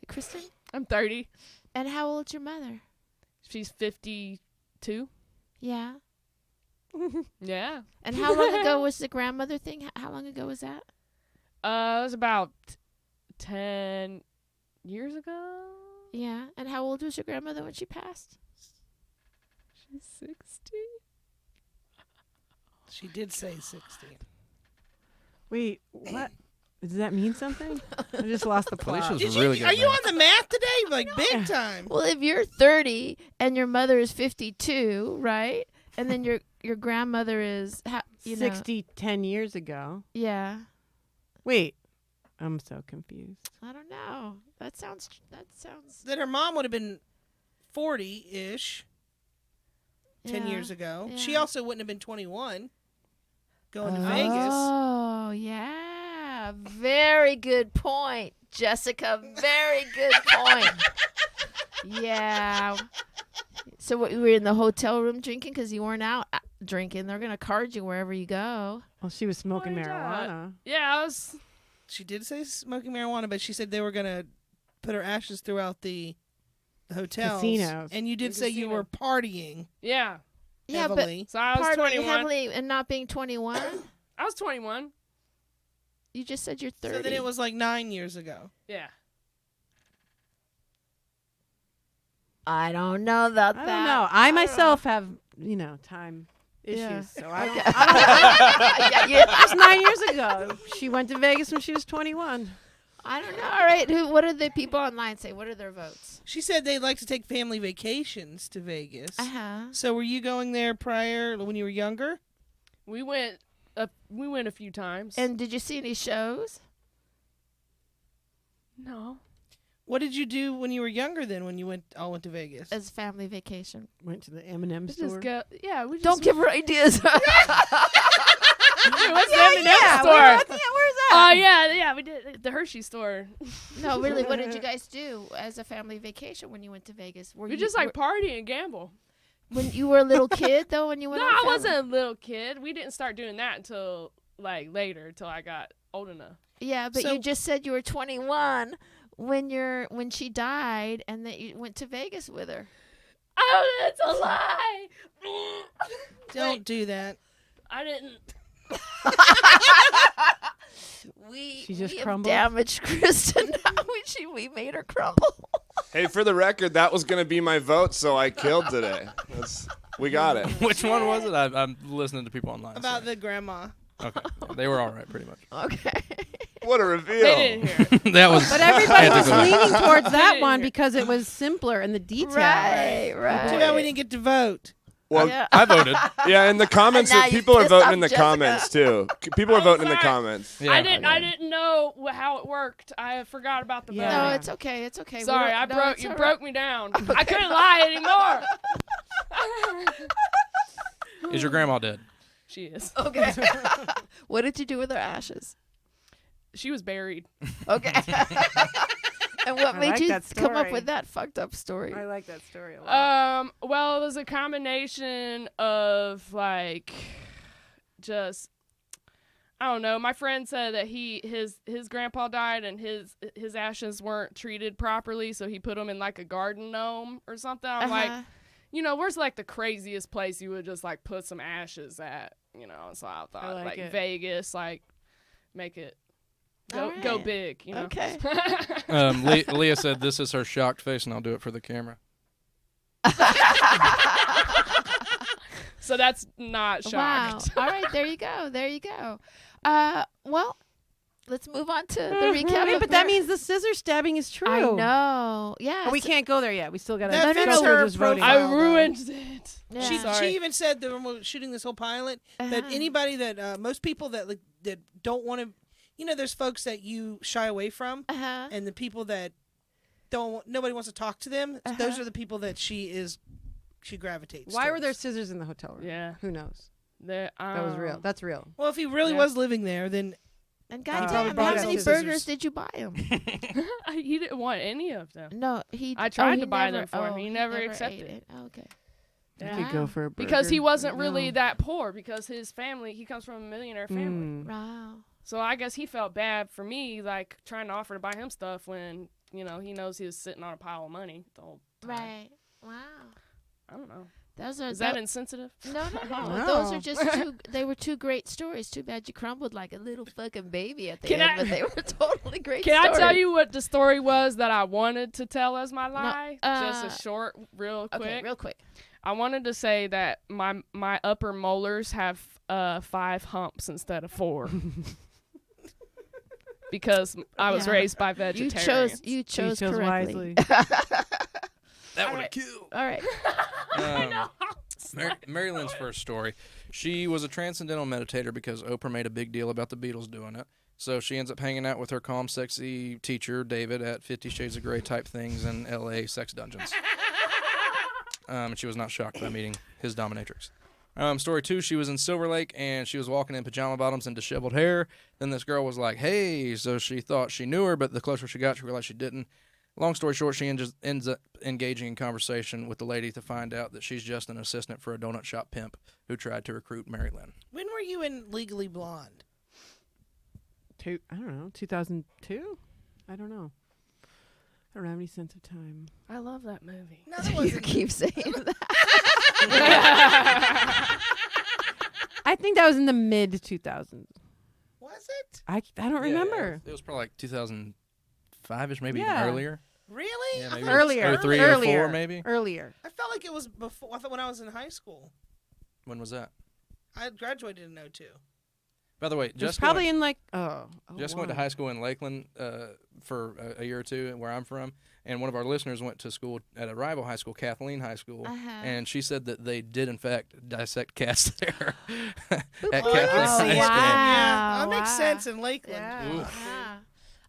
Kristen? I'm 30. And how old's your mother? She's 52. Yeah. Yeah. And how long ago was the grandmother thing? How long ago was that? It was about 10 years ago. Yeah. And how old was your grandmother when she passed? She's 60. She did say 60. Wait, what? Does that mean something? I just lost the plot. Felicia's Did really you, good. are you man. on the math today? Like big time. Well, if you're 30 and your mother is 52, right? And then your grandmother is, 60, 10 years ago. Yeah. Wait, I'm so confused. I don't know. That sounds. That her mom would have been 40-ish 10 yeah. years ago. She Yeah. also wouldn't have been 21 going to Vegas. Oh, yeah. Very good point, Jessica. Very good point. Yeah. So we were in the hotel room drinking because you weren't out drinking. They're going to card you wherever you go. Well, she was smoking Why not? marijuana. Yeah, I was. She did say smoking marijuana, but she said they were going to put her ashes throughout the hotels. Casinos. And you did The say you casino. were partying Yeah. Yeah, heavily. So I was but 21. heavily and not being 21. I was 21. You just said you're 30. So then it was like 9 years ago. Yeah. I don't know about I that. don't know. I myself have, time issues. Yeah. So I don't. Okay. I don't yeah. That was 9 years ago. She went to Vegas when she was 21. I don't know. All right. What do the people online say? What are their votes? She said they'd like to take family vacations to Vegas. Uh-huh. So were you going there prior when you were younger? We went a few times. And did you see any shows? no. What did you do when you were younger then when you all went to Vegas? As family vacation. Went to the M&M We store. just go. Yeah, we just Don't give her ideas. What's the M&M yeah, store? where's that? Oh yeah, we did the Hershey store. No, really, what did you guys do as a family vacation when you went to Vegas? We just like party and gamble. When you were a little kid, though, when you went No, on I family? wasn't a little kid. We didn't start doing that until like later, until I got old enough. Yeah, but So- you just said you were 21 when she died, and that you went to Vegas with her. Oh, that's a lie. Don't do that. I didn't. She just have crumbled? damaged Kristen. We made her crumble. Hey, for the record, that was going to be my vote, so I killed today. We got it. Which one was it? I'm listening to people online. About sorry. the grandma. Okay, yeah, they were all right, pretty much. Okay. What a reveal. They didn't hear it. That was. But everybody was Antics. leaning towards that Yeah. one because it was simpler in the detail. Right. Too bad we didn't get to vote. Well, Yeah. I voted. yeah, in the comments, Now you people are pissed voting off in the Jessica. comments, too. People are voting in the sorry. comments. Yeah, I didn't know how it worked. I forgot about the Yeah. No, voting. it's okay. It's okay. We Sorry, don't- I no, broke it's you all broke me down. I couldn't lie anymore. Is your grandma dead? She is. right. Okay. What did you do with her ashes? She was buried. Okay. And what I made like you that come up story. with that fucked up story? I like that story a lot. Well, it was a combination of like just I don't know. My friend said that his grandpa died and his ashes weren't treated properly, so he put them in like a garden gnome or something. I'm like, where's like the craziest place you would just like put some ashes at, So I thought like like it. Vegas, like make it go Alright. big, Okay. Leah said this is her shocked face, and I'll do it for the camera. So that's not shocked. Wow. All right, there you go. There you go. Well, let's move on to the recap. Wait, of but that Mar- means the scissor stabbing is true. I know. Yeah. But we so- can't go there yet. We still got to. That fits no, her Just voting. profile. I Well, ruined it. Yeah. She Sorry. even said that when we were shooting this whole pilot that Uh-huh. anybody that most people that that don't want to, there's folks that you shy away from, Uh-huh. and the people that nobody wants to talk to them. Those are the people that she gravitates. Why were there towards. scissors in the hotel room? Yeah. Who knows? That That was real. That's real. Well, if he really Yeah. was living there, then And probably goddamn, bought how his many own burgers scissors. did you buy him? He didn't want any of them. No, he. I tried he to buy never- them for him. He never ate accepted it. Okay. I could go for a burger. Because he wasn't right really now. that poor because his family, he comes from a millionaire family. Wow. So I guess he felt bad for me, like trying to offer to buy him stuff when, he knows he was sitting on a pile of money the whole time. Right. Wow. I don't know. Those are Is that insensitive? no. No. Those are just they were two great stories. Too bad you crumbled like a little fucking baby at the Can end, I- but they were totally great Can stories. I tell you what the story was that I wanted to tell as my lie? Just uh, a short, real quick. Okay, real quick. I wanted to say that my upper molars have 5 humps instead of 4. Because I was Yeah. raised by You vegetarians. chose chose correctly. wisely. That would have killed. All right. Mary Lynn's first story. She was a transcendental meditator because Oprah made a big deal about the Beatles doing it. So she ends up hanging out with her calm, sexy teacher, David, at 50 Shades of Grey type things in L.A. sex dungeons. And she was not shocked by meeting his dominatrix. Story 2, she was in Silver Lake, and she was walking in pajama bottoms and disheveled hair. Then this girl was like, hey, so she thought she knew her, but the closer she got, she realized she didn't. Long story short, she ends up engaging in conversation with the lady to find out that she's just an assistant for a donut shop pimp who tried to recruit Mary Lynn. when were you in Legally Blonde? I don't know. 2002. I don't know. I don't have any sense of time. I love that movie. No, that You wasn't. keep saying that. I think that was in the mid 2000s. Was it I don't remember. It was probably like 2005-ish, maybe Yeah. even earlier. really? Yeah, I maybe thought- Earlier. 03 or earlier. 04 maybe. Earlier. I felt like it was before. I thought when I was in high school. When was that? I graduated in 02. By the way, It was Jessica probably went, in like Jessica went to high school in Lakeland for a year or two, where I'm from. And one of our listeners went to school at a rival high school, Kathleen High School, and she said that they did in fact dissect cats there at Oh, I Kathleen can see High it. School. Yeah, that makes Wow. sense in Lakeland. Yeah. Oof. Yeah.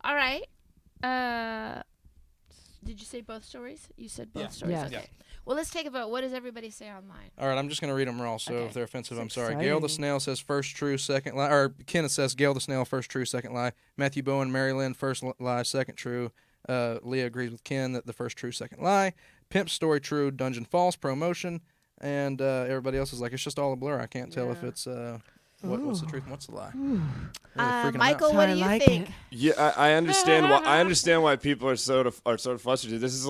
All right. Did you say both stories? You said both Yeah. stories. Yes. Okay. Yeah. Well, let's take a vote. What does everybody say online? All right, I'm just going to read them all, so Okay. if they're offensive, I'm It's sorry. Gail the exciting. Snail says first true, second lie. Or Kenneth says Gail the Snail, first true, second lie. Matthew Bowen, Mary Lynn, first lie, second true. Leah agrees with Ken that the first true, second lie. Pimp story true, dungeon false, promotion. And everybody else is like, it's just all a blur. I can't tell if it's what's the truth and what's the lie. Really freaking 'em out. Michael, what do you I like think? it. Yeah, I understand why. I understand why people are sort of frustrated. This is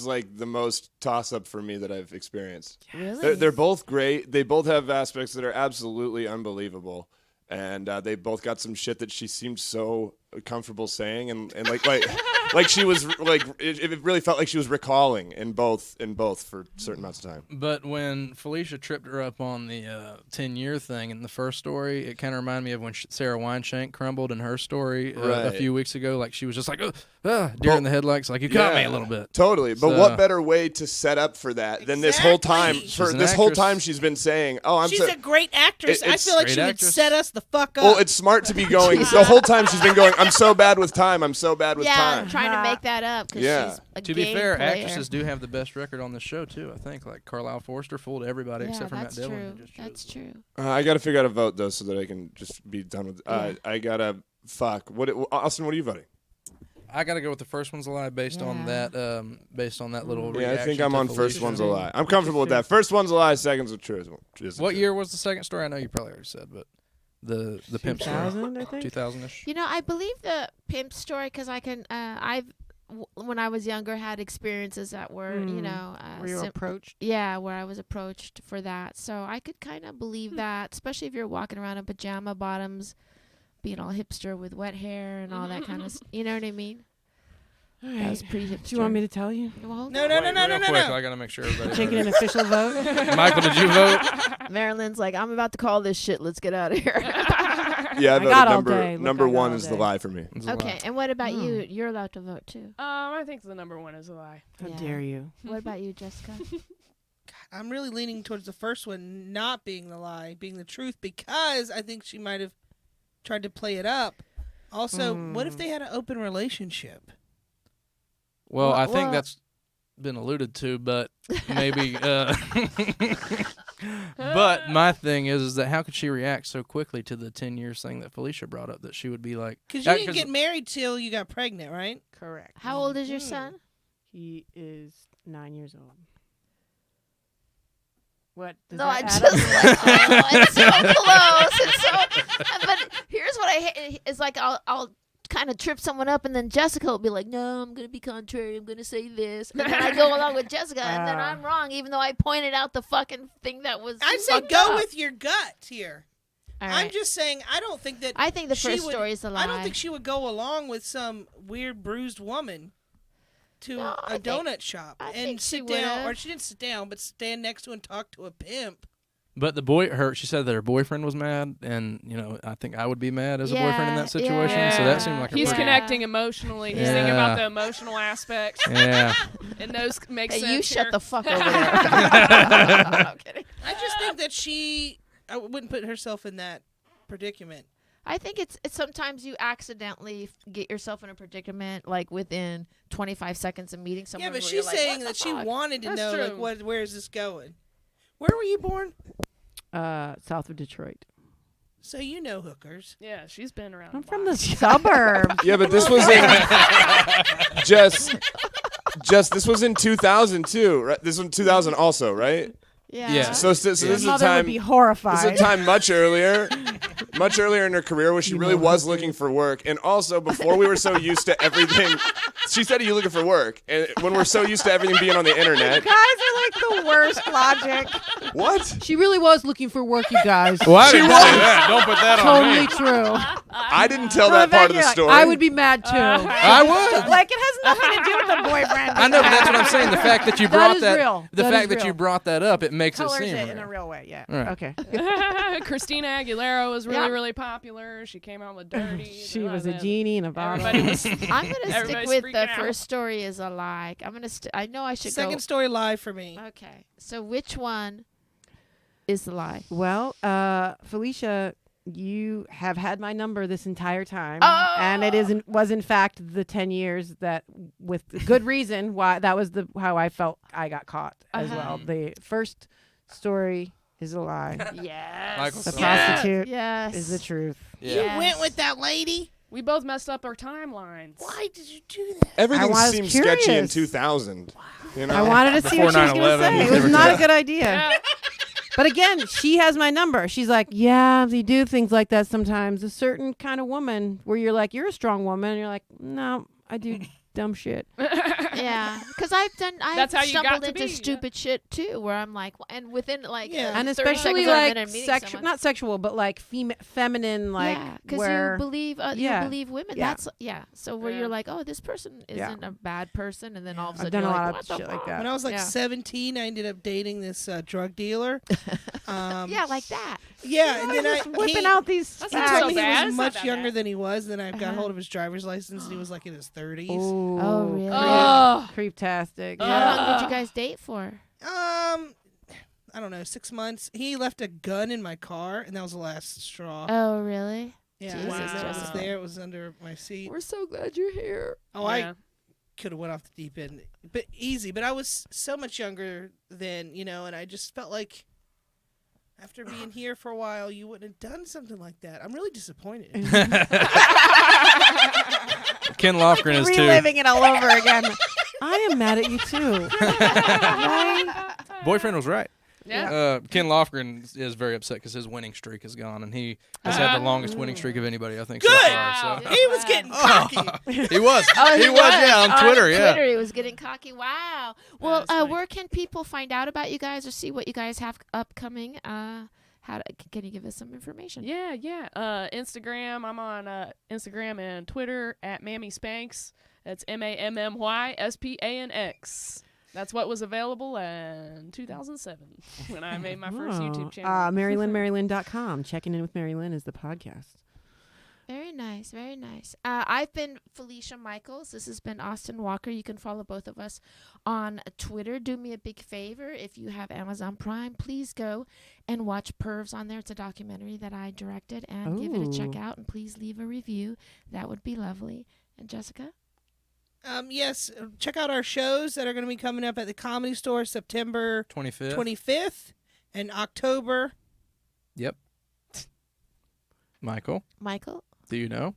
like the most toss up for me that I've experienced. Really? They're both great. They both have aspects that are absolutely unbelievable, and they both got some shit that she seemed so comfortable saying, and like she was like it really felt like she was recalling in both for certain amounts of time. But when Felicia tripped her up on the 10-year thing in the first story, it kind of reminded me of when Sarah Weinshank crumbled in her story a Right. few weeks ago. Like she was just like, deer in the headlights. Like, you caught me a little bit. Totally. But So- what better way to set up for that than this whole time? Exactly. For She's an this whole actress. time, she's been saying, "Oh, I'm She's so." a great actress. I it's feel like great she would actress. set us the fuck up. Well, it's smart to be going. The whole time she's been going, "I'm so bad with time. I'm so bad with Yeah, time." trying to make that up because Yeah. she's a To be game fair, player. actresses do have the best record on this show too. I think like Carlisle Forrester fooled everybody Yeah, except for Matt that's Dillon. true. who just chose That's true. I got to figure out a vote though, so that I can just be done with. Yeah. I gotta fuck. Austin? What are you voting? I got to go with the first one's a lie based on Yeah. that little. Yeah, I reaction think I'm to on Felicia. first one's a lie. I'm comfortable with that. First one's a lie. Second's a true. What year was the second story? I know you probably already said, but the pimp story, 2000, I think. 2000ish. You know, I believe the pimp story because I can. When I was younger, had experiences that were, you know, Were you approached? yeah, where I was approached for that. So I could kind of believe that, especially if you're walking around in pajama bottoms, being all hipster with wet hair and all that kind of. You know what I mean? All That right. was pretty hipster. Do you want me to tell you? Well, no, no, no, no, no, Real no, quick, no. I got to make sure everybody. Taking an voted. official vote? Michael, did you vote? Marilyn's like, I'm about to call this shit. Let's get out of here. Yeah, I voted got all number day. Look, number I got one all is the day. lie for me. It's a Okay, lie. and what about you? You're allowed to vote too. I think the number one is a lie. How Yeah. dare you? What about you, Jessica? I'm really leaning towards the first one not being the lie, being the truth, because I think she might have tried to play it up. Also, what if they had an open relationship? Well, I think well- that's been alluded to, but maybe. But my thing is that how could she react so quickly to the 10 years thing that Felicia brought up that she would be like? Because you didn't get married till you got pregnant, right? Correct. How old is your son? He is 9 years old. What? Does No, that I add just up? like, oh, it's so close. It's so, but here's what I hate. It's like I'll kind of trip someone up, and then Jessica will be like, "No, I'm gonna be contrary. I'm gonna say this," and then I go along with Jessica, and then I'm wrong, even though I pointed out the fucking thing that was. I'd say fucked go up. with your gut here. All I'm right. just saying, I don't think that. I think the she first would- story is a lie. I don't think she would go along with some weird bruised woman to No, I a think- donut shop I and think she sit down, would've. or she didn't sit down, but stand next to and talk to a pimp. But she said that her boyfriend was mad, and I think I would be mad as a boyfriend in that situation. So that seemed like a He's pretty, connecting emotionally. He's thinking Yeah. about the emotional aspect, Yeah. and those make Hey, sense. you shut here. the fuck over there. I'm kidding. I just think that I wouldn't put herself in that predicament. I think it's sometimes you accidentally get yourself in a predicament like within 25 seconds of meeting someone. Yeah, but where she's you're like, saying "What the that she fuck?" wanted to That's know, true. like, where is this going? Where were you born? South of Detroit. So you know hookers. Yeah, she's been around. I'm a from lot. the suburbs. Yeah, but this was in just this was in 2002, right? This was in 2000 also, right? Yeah. Yeah. So this Your is a mother time. would be This horrified. is a time much earlier in her career where she really was looking for work, and also before we were so used to everything. She said, "Are you looking for work?" And when we're so used to everything being on the internet, Guys are like the worst logic. what? She really was looking for work, you guys. Well, I didn't say that. Don't put that on Totally me. true. I didn't tell that part of the story. I would be mad too. I would. Like it has nothing to do with the boyfriend. I know, but that's what I'm saying. The fact that you That brought is that, real. the That fact is that you real. brought that up, it makes Colors it seem it in real. a real way. Yeah. Right. Okay. Christina Aguilera was really, Yeah. really popular. She came out with Dirty. She was a genie in a bottle. Everybody was. I'm gonna stick Everybody's with the freaking out. first story is a lie. I'm gonna. I know I should Second story lie for me. go. Okay. So which one is the lie? Well, Felicia you have had my number this entire time, Oh! and it was in fact the 10 years that, with good reason, why that was how I felt I got caught as well. The first story is a lie. Yes. Michael, The so- prostitute Yes. is the truth. Yeah. You went with that lady? We both messed up our timelines. Why did you do that? Everything was seemed sketchy in curious. 2000. You know? I wanted to see Before what she was going to 9/11, say. It never was not a did. good idea. Yeah. But again, she has my number. She's like, yeah, they do things like that sometimes. A certain kind of woman where you're like, you're a strong woman. And you're like, no, I do dumb shit. Yeah, because I've That's how you got stumbled to into be, stupid shit too, where I'm like, and within like, Yeah. And 30 especially seconds of a like minute meeting sexual, someone. not sexual, but like feminine, like yeah, because where you believe Yeah. you believe women. Yeah. That's so where Yeah. you're like, oh, this person Yeah. isn't a bad person, and then all of a I've sudden done a you're lot like, of what the shit like fuck? that. When I was like Yeah. 17, I ended up dating this drug dealer. Yeah, like that. Yeah, and then just he whipping out these That's he not told so me bad. he was It's not much that younger bad. than he was. Then I got Uh-huh. hold of his driver's license, and he was like in his 30s. Oh, really? Oh. Creep-tastic. How long did you guys date for? I don't know, 6 months. He left a gun in my car, and that was the last straw. Oh, really? Yeah, Jesus, it was Jessica. there. It was under my seat. We're so glad you're here. Oh, Yeah. I could have went off the deep end, but easy. But I was so much younger then, and I just felt like after being here for a while, you wouldn't have done something like that. I'm really disappointed. Ken Lofgren is too. Reliving it all over again. I am mad at you too. Right? Boyfriend was right. Yeah. Ken Lofgren is very upset because his winning streak is gone, and he has had the longest winning streak of anybody, I think, so Good. far. Wow. So. He was getting cocky. He was. Oh, he was, yeah, on Twitter, yeah. Twitter, he was getting cocky. Wow. Well, That's funny. where can people find out about you guys or see what you guys have upcoming? Can you give us some information? Yeah. Instagram. I'm on Instagram and Twitter at Mammy Spanx. That's MammySpanx. That's what was available in 2007 when I made my first YouTube channel. MaryLynn.com. Checking in with Mary Lynn is the podcast. Very nice, very nice. I've been Felicia Michaels. This has been Austin Walker. You can follow both of us on Twitter. Do me a big favor. If you have Amazon Prime, please go and watch Pervs on there. It's a documentary that I directed, and give it a check Ooh. out. And please leave a review. That would be lovely. And Jessica? Yes, check out our shows that are going to be coming up at the Comedy Store September 25th. 25th and October. Yep. Michael, Michael? do you know?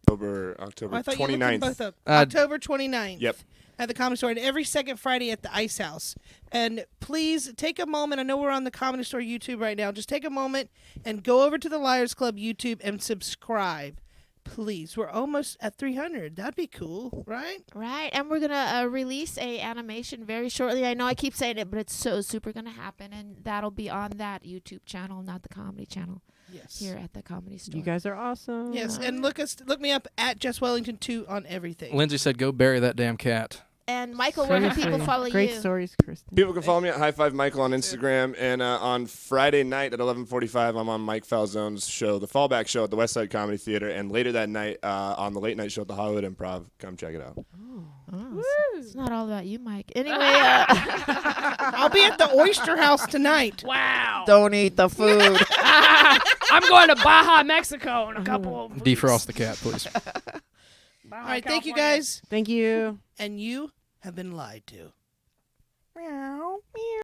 October Oh, I thought 29th. you looked them both up. Uh, October 29th. Yep. At the Comedy Store, and every second Friday at the Ice House. And please take a moment. I know we're on the Comedy Store YouTube right now. Just take a moment and go over to the Liars Club YouTube and subscribe. Please. We're almost at 300. That'd be cool, right? Right, and we're gonna release a animation very shortly. I know I keep saying it, but it's so super gonna happen, and that'll be on that YouTube channel, not the comedy channel, Yes. here at the Comedy Store. You guys are awesome. Yes, and look me up at Jess Wellington 2 on everything. Lindsay said, "Go bury that damn cat." And Michael, where can people Seriously. follow Great you? stories, Kristen. People can follow me at High Five Michael on Instagram, and on Friday night at 11:45, I'm on Mike Falzone's show, The Fallback Show at the West Side Comedy Theater, and later that night on the late night show at the Hollywood Improv. Come check it out. Oh, it's not all about you, Mike. Anyway, I'll be at the Oyster House tonight. Wow. Don't eat the food. I'm going to Baja, Mexico in a couple of weeks. Defrost the cat, please. Baja, All right, thank you California. guys. Thank you. And you have been lied to. Meow.